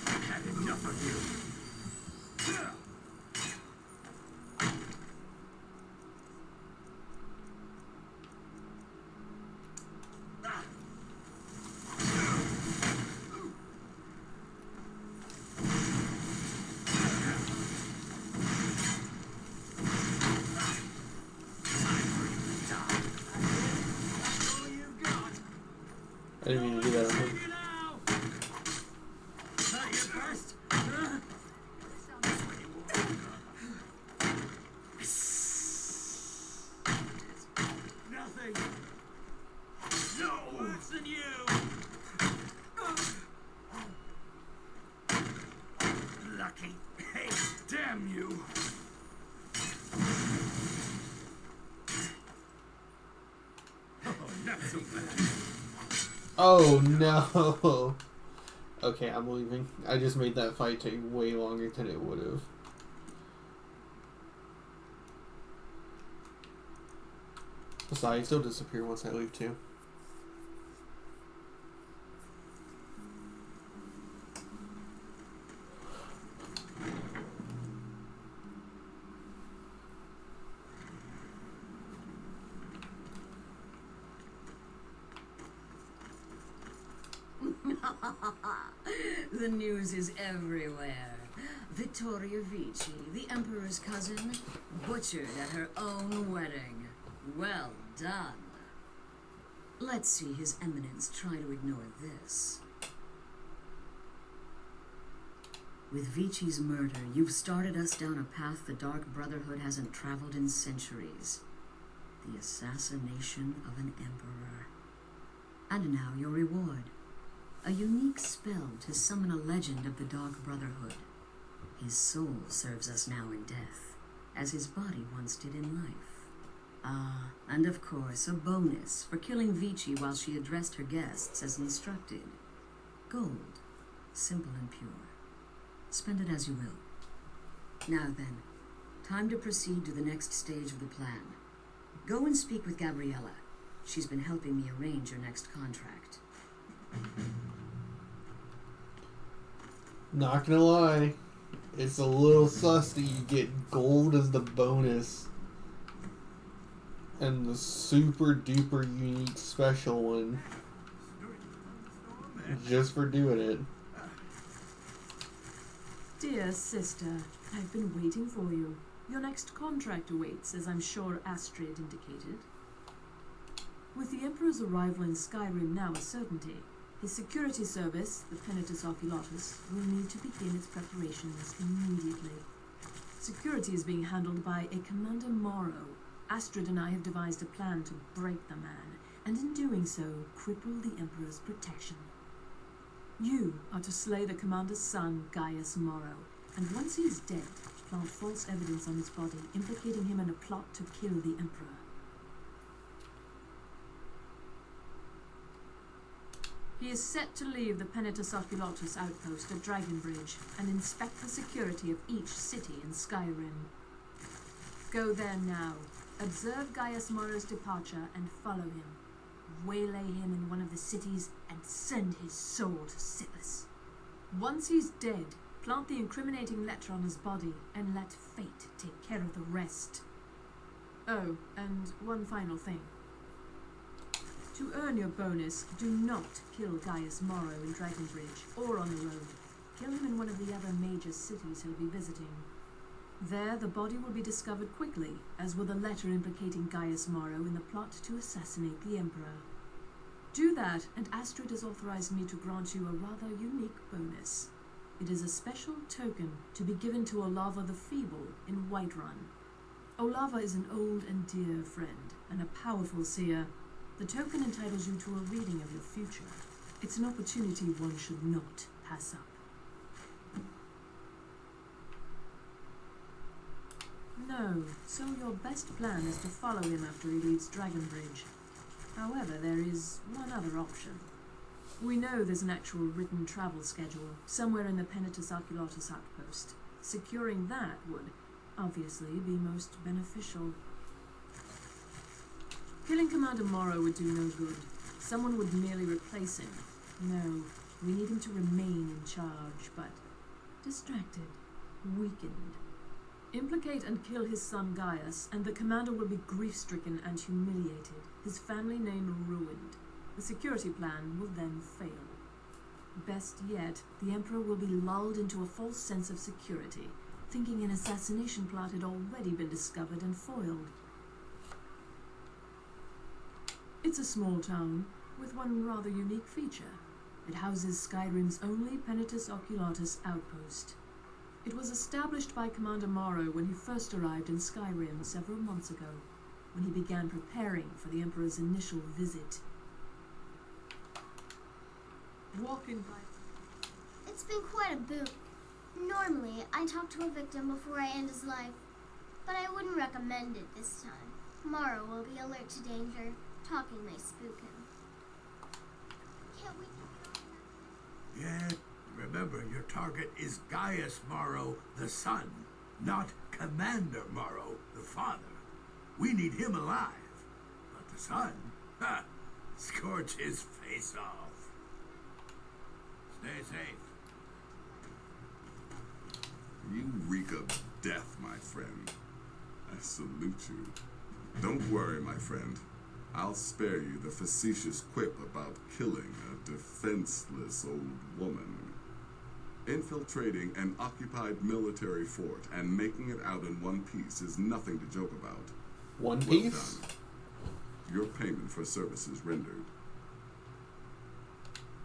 Had enough of you. I didn't mean to do that on him. Nothing. No worse than you. Lucky. Hey, damn you. Oh, not so bad. Oh no! Okay, I'm leaving. I just made that fight take way longer than it would have. Besides, they'll disappear once I leave too. The news is everywhere. Vittoria Vici, the Emperor's cousin, butchered at her own wedding. Well done. Let's see His Eminence try to ignore this. With Vici's murder, you've started us down a path the Dark Brotherhood hasn't traveled in centuries. The assassination of an emperor. And now your reward. A unique spell to summon a legend of the Dark Brotherhood. His soul serves us now in death, as his body once did in life. Ah, and of course, a bonus for killing Vici while she addressed her guests as instructed. Gold, simple and pure. Spend it as you will. Now then, time to proceed to the next stage of the plan. Go and speak with Gabriella. She's been helping me arrange your next contract. Not gonna lie, it's a little sus that you get gold as the bonus. And the super duper unique special one. Just for doing it. Dear sister, I've been waiting for you. Your next contract awaits, as I'm sure Astrid indicated. With the Emperor's arrival in Skyrim now a certainty, his security service, the Penitus Oculatus, will need to begin its preparations immediately. Security is being handled by a Commander Morrow. Astrid and I have devised a plan to break the man, and in doing so, cripple the Emperor's protection. You are to slay the Commander's son, Gaius Morrow, and once he is dead, plant false evidence on his body, implicating him in a plot to kill the Emperor. He is set to leave the Penitus Oculatus outpost at Dragonbridge and inspect the security of each city in Skyrim. Go there now, observe Gaius Morrow's departure and follow him. Waylay him in one of the cities and send his soul to Silas. Once he's dead, plant the incriminating letter on his body and let fate take care of the rest. Oh, and one final thing. To earn your bonus, do not kill Gaius Morrow in Dragonbridge or on the road. Kill him in one of the other major cities he'll be visiting. There, the body will be discovered quickly, as will the letter implicating Gaius Morrow in the plot to assassinate the Emperor. Do that, and Astrid has authorized me to grant you a rather unique bonus. It is a special token to be given to Olava the Feeble in Whiterun. Olava is an old and dear friend, and a powerful seer. The token entitles you to a reading of your future. It's an opportunity one should not pass up. No, so your best plan is to follow him after he leaves Dragonbridge. However, there is one other option. We know there's an actual written travel schedule somewhere in the Penitus Oculatus outpost. Securing that would, obviously, be most beneficial. Killing Commander Morrow would do no good. Someone would merely replace him. No, we need him to remain in charge, but distracted, weakened. Implicate and kill his son Gaius, and the commander will be grief-stricken and humiliated, his family name ruined. The security plan will then fail. Best yet, the Emperor will be lulled into a false sense of security, thinking an assassination plot had already been discovered and foiled. It's a small town, with one rather unique feature. It houses Skyrim's only Penitus Oculatus outpost. It was established by Commander Morrow when he first arrived in Skyrim several months ago, when he began preparing for the Emperor's initial visit. Walking by... It's been quite a boon. Normally, I talk to a victim before I end his life, but I wouldn't recommend it this time. Morrow will be alert to danger. Talking may spook him. Can't we take it on? Yet, remember, your target is Gaius Morrow, the son, not Commander Morrow, the father. We need him alive. But the son, ha! Scorch his face off. Stay safe. You reek of death, my friend. I salute you. Don't worry, my friend. I'll spare you the facetious quip about killing a defenseless old woman. Infiltrating an occupied military fort and making it out in one piece is nothing to joke about. One Well piece? done. Your payment for services rendered.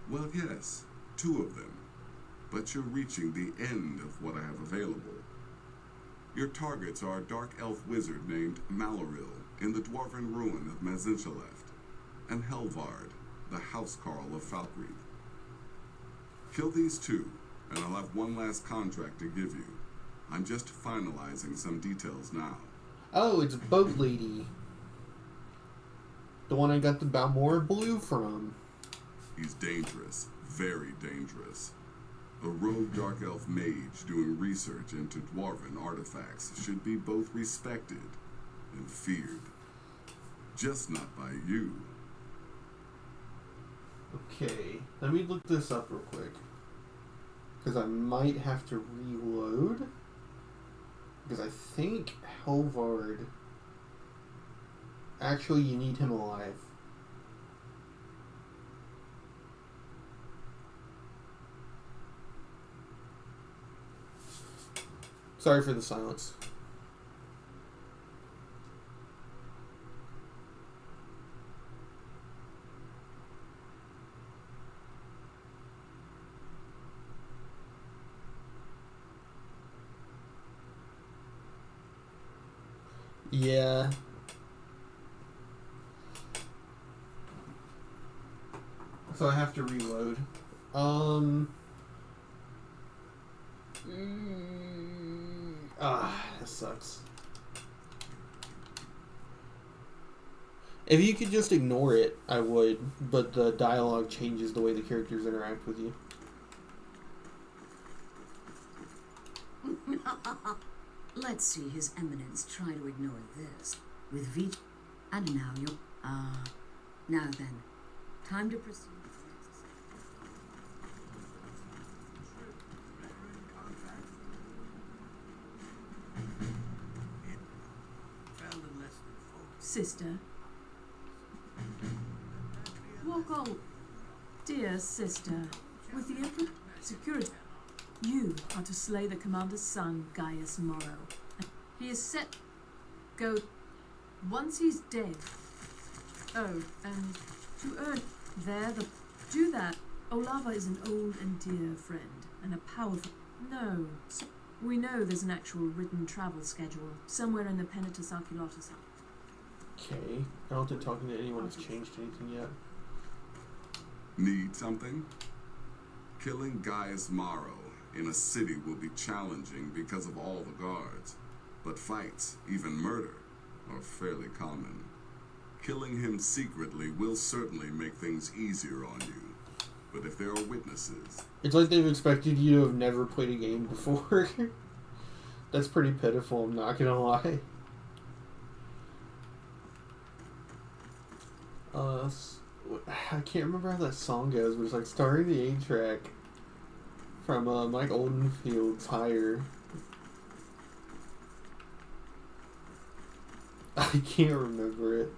Well, yes, 2 of them. But you're reaching the end of what I have available. Your targets are a dark elf wizard named Maloril in the dwarven ruin of Mazinchaleft, and Helvard, the housecarl of Falkreath. Kill these 2, and I'll have one last contract to give you. I'm just finalizing some details now. Oh, it's Boat Lady. The one I got the Balmora Blue from. He's dangerous, very dangerous. A rogue dark elf mage doing research into dwarven artifacts should be both respected and feared. Just not by you. Okay, let me look this up real quick. Because I might have to reload. Because I think Helvard... Actually, you need him alive. Sorry for the silence. Yeah. So I have to reload. That sucks. If you could just ignore it, I would, but the dialogue changes the way the characters interact with you. Let's see His Eminence try to ignore this. With Vit... And now you're... now then. Time to proceed. Sister. Walk on. Dear sister, with the Emperor security, you are to slay the commander's son, Gaius Morrow. He is set... go... once he's dead. Oh, and to earn... there, the... do that. Olava is an old and dear friend, and a powerful... No. We know there's an actual written travel schedule, somewhere in the Penitus Arculotus. Okay. I don't think talking to anyone has changed anything yet. Need something? Killing Gaius Morrow in a city will be challenging because of all the guards. But fights, even murder, are fairly common. Killing him secretly will certainly make things easier on you. But if there are witnesses... It's like they've expected you to have never played a game before. That's pretty pitiful, I'm not gonna lie. I can't remember how that song goes, but it's like starting the A track from Mike Oldfield's Higher. I can't remember it.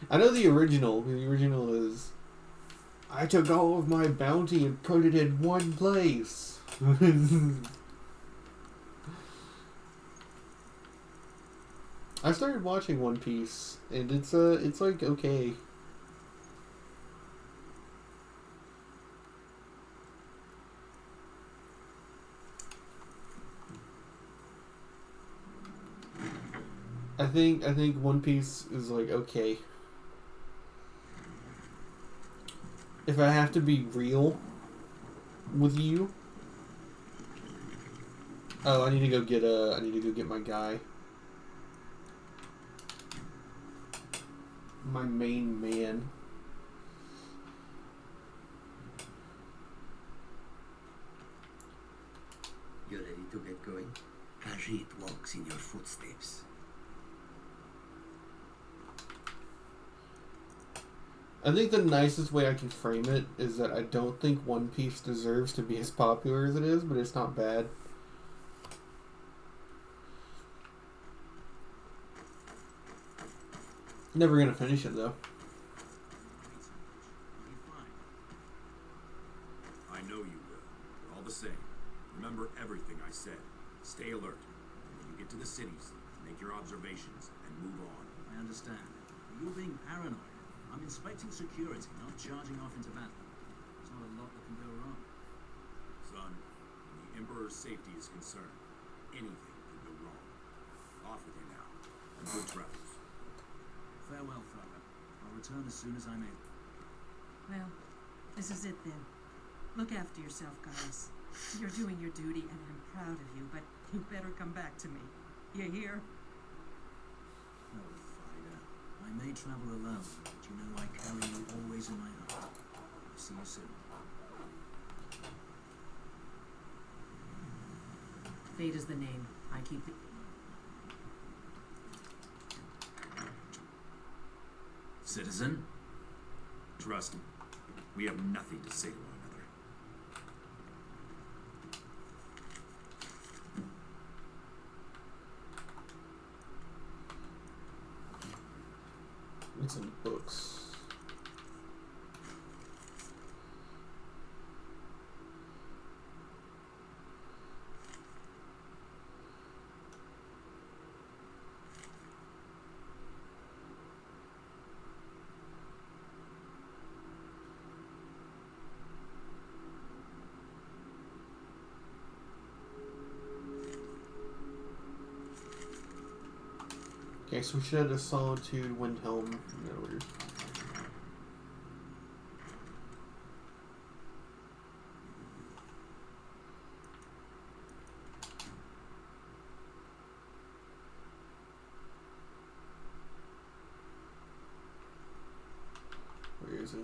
I know the original. The original is, I took all of my bounty and put it in one place. I started watching One Piece, and it's like okay. I think One Piece is like okay. If I have to be real with you, oh, I need to go get my guy. My main man. You ready to get going? Khajiit walks in your footsteps. I think the nicest way I can frame it is that I don't think One Piece deserves to be as popular as it is, but it's not bad. Never gonna finish it though. I know you will. But all the same, remember everything I said. Stay alert. And when you get to the cities, make your observations and move on. I understand. You're being paranoid. I'm inspecting security, not charging off into battle. There's not a lot that can go wrong. Son, when the Emperor's safety is concerned, anything could go wrong. Off with you now, and good travels. Farewell, Father. I'll return as soon as I'm able. Well, this is it then. Look after yourself, guys. You're doing your duty, and I'm proud of you, but you better come back to me. You hear? No, Father. I may travel alone, but you know I carry you always in my heart. I'll see you soon. Fate is the name. I keep it. Citizen, trust me. We have nothing to say to one another. Need some books. Okay, so we should have the Solitude, Windhelm in order. Where is he?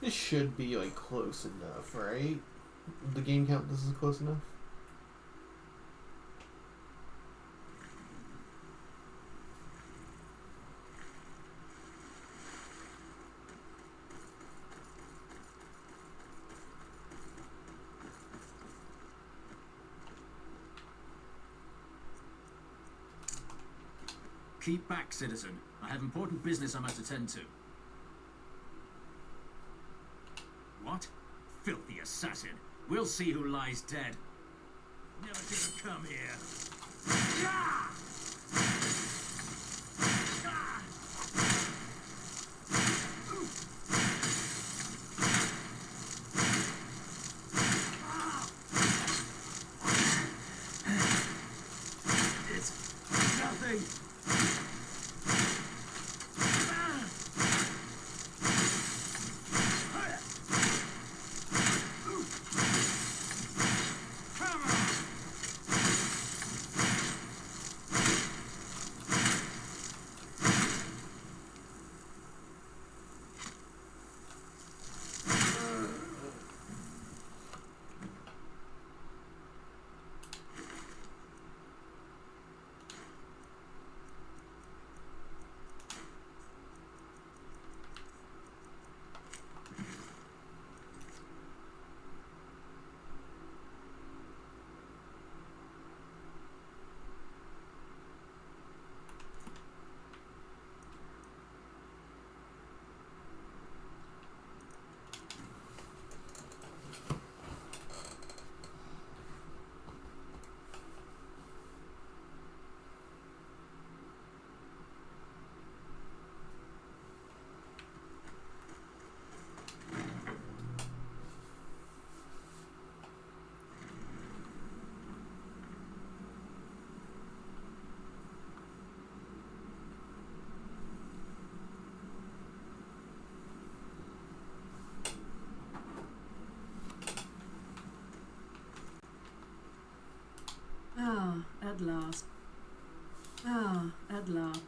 This should be like close enough, right? The game count, this is close enough. Keep back, citizen. I have important business I must attend to. What? Filthy assassin. We'll see who lies dead. Never should have come here. Ah! Ah! It's nothing. Ah, at last. Ah, at last.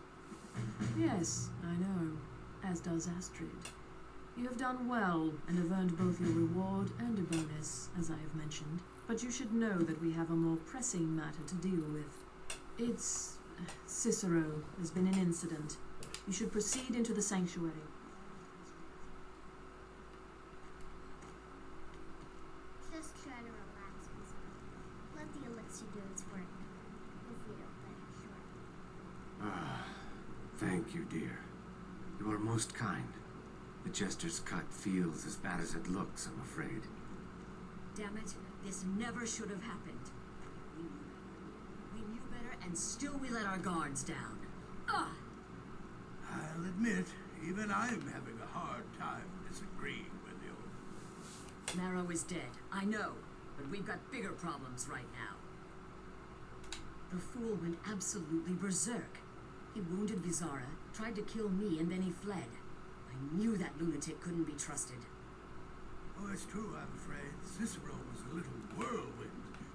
Yes, I know, as does Astrid. You have done well and have earned both your reward and a bonus, as I have mentioned. But you should know that we have a more pressing matter to deal with. It's... Cicero. There's been an incident. You should proceed into the sanctuary. Just try to relax, Wizard. Let the elixir do its work. If we don't let it short. Ah, thank you, dear. You are most kind. The Jester's cut feels as bad as it looks, I'm afraid. Damn it, this never should have happened. We knew better, and still we let our guards down. Ah! I'll admit, even I'm having a hard time disagreeing with you. Marrow is dead, I know, but we've got bigger problems right now. The fool went absolutely berserk. He wounded Vizara, tried to kill me, and then he fled. I knew that lunatic couldn't be trusted. Oh, it's true, I'm afraid. Cicero was a little whirlwind,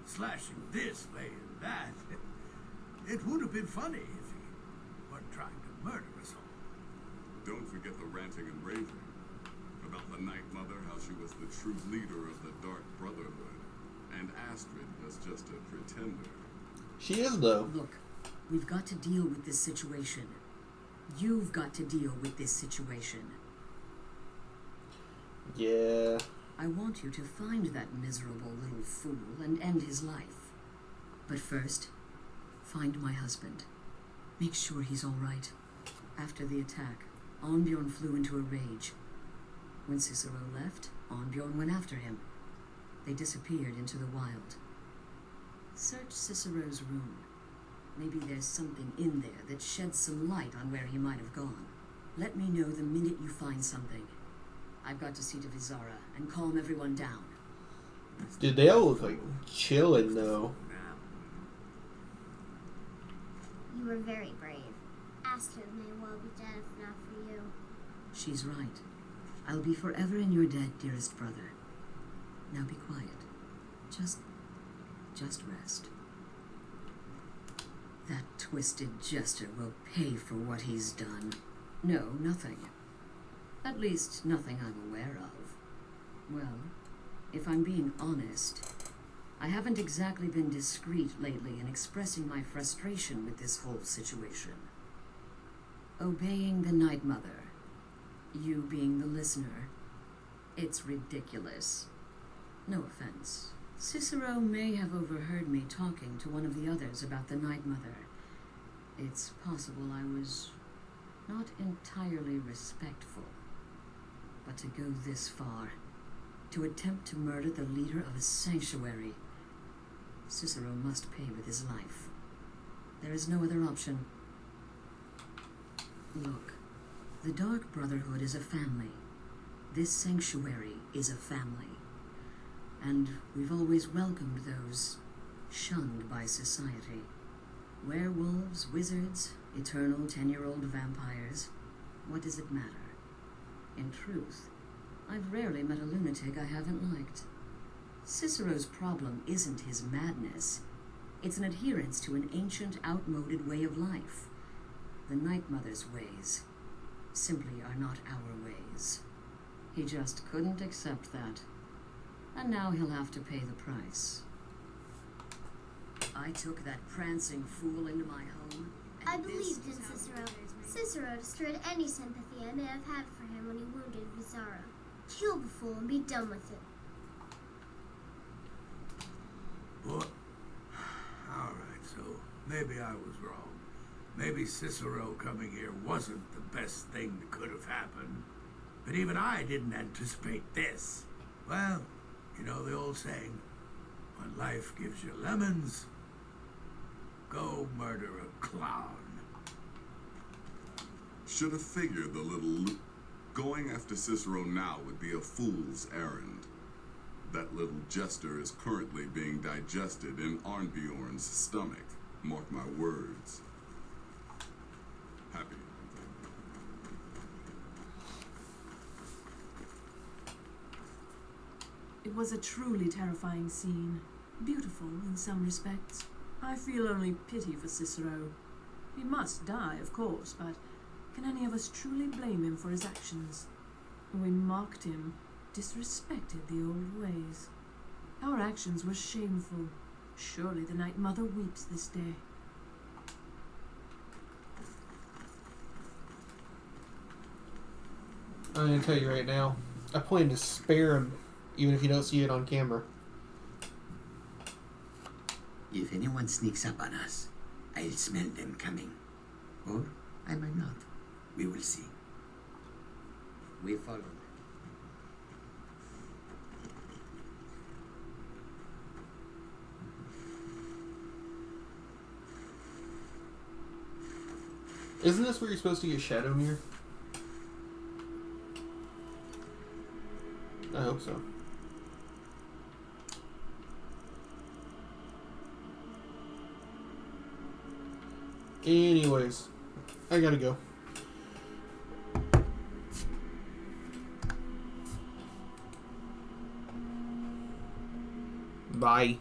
slashing this way and that. It would have been funny if he weren't trying to murder us all. Don't forget the ranting and raving about the Night Mother, how she was the true leader of the Dark Brotherhood, and Astrid was just a pretender. She is, though. Look, we've got to deal with this situation. You've got to deal with this situation. Yeah. I want you to find that miserable little fool and end his life. But first, find my husband. Make sure he's all right. After the attack, Arnbjorn flew into a rage. When Cicero left, Arnbjorn went after him. They disappeared into the wild. Search Cicero's room. Maybe there's something in there that sheds some light on where he might have gone. Let me know the minute you find something. I've got to see to Vizara and calm everyone down. Dude, they all look like chilling, though. You were very brave. Astrid may well be dead if not for you. She's right. I'll be forever in your debt, dearest brother. Now be quiet. Just rest. That twisted jester will pay for what he's done. No, nothing. At least, nothing I'm aware of. Well, if I'm being honest, I haven't exactly been discreet lately in expressing my frustration with this whole situation. Obeying the Night Mother, you being the listener, it's ridiculous. No offense. Cicero may have overheard me talking to one of the others about the Night Mother. It's possible I was not entirely respectful. But to go this far, to attempt to murder the leader of a sanctuary, Cicero must pay with his life. There is no other option. Look, the Dark Brotherhood is a family. This sanctuary is a family. And we've always welcomed those shunned by society. Werewolves, wizards, eternal 10-year-old vampires. What does it matter? In truth, I've rarely met a lunatic I haven't liked. Cicero's problem isn't his madness. It's an adherence to an ancient, outmoded way of life. The Night Mother's ways simply are not our ways. He just couldn't accept that. And now he'll have to pay the price. I took that prancing fool into my home. I believed in Cicero. Cicero destroyed any sympathy I may have had for him when he wounded Vizara. Kill the fool and be done with it. What? Alright, so maybe I was wrong. Maybe Cicero coming here wasn't the best thing that could have happened. But even I didn't anticipate this. Well, you know the old saying, when life gives you lemons, go murder a clown. Should have figured the little going after Cicero now would be a fool's errand. That little jester is currently being digested in Arnbjorn's stomach. Mark my words. Happy. It was a truly terrifying scene. Beautiful in some respects. I feel only pity for Cicero. He must die, of course, but can any of us truly blame him for his actions? We mocked him, disrespected the old ways. Our actions were shameful. Surely the Night Mother weeps this day. I'm gonna tell you right now, I plan to spare him, even if you don't see it on camera. If anyone sneaks up on us, I'll smell them coming. Or I might not. We will see. We follow them. Isn't this where you're supposed to get Shadowmere? I hope so. Anyways, I gotta go. Bye.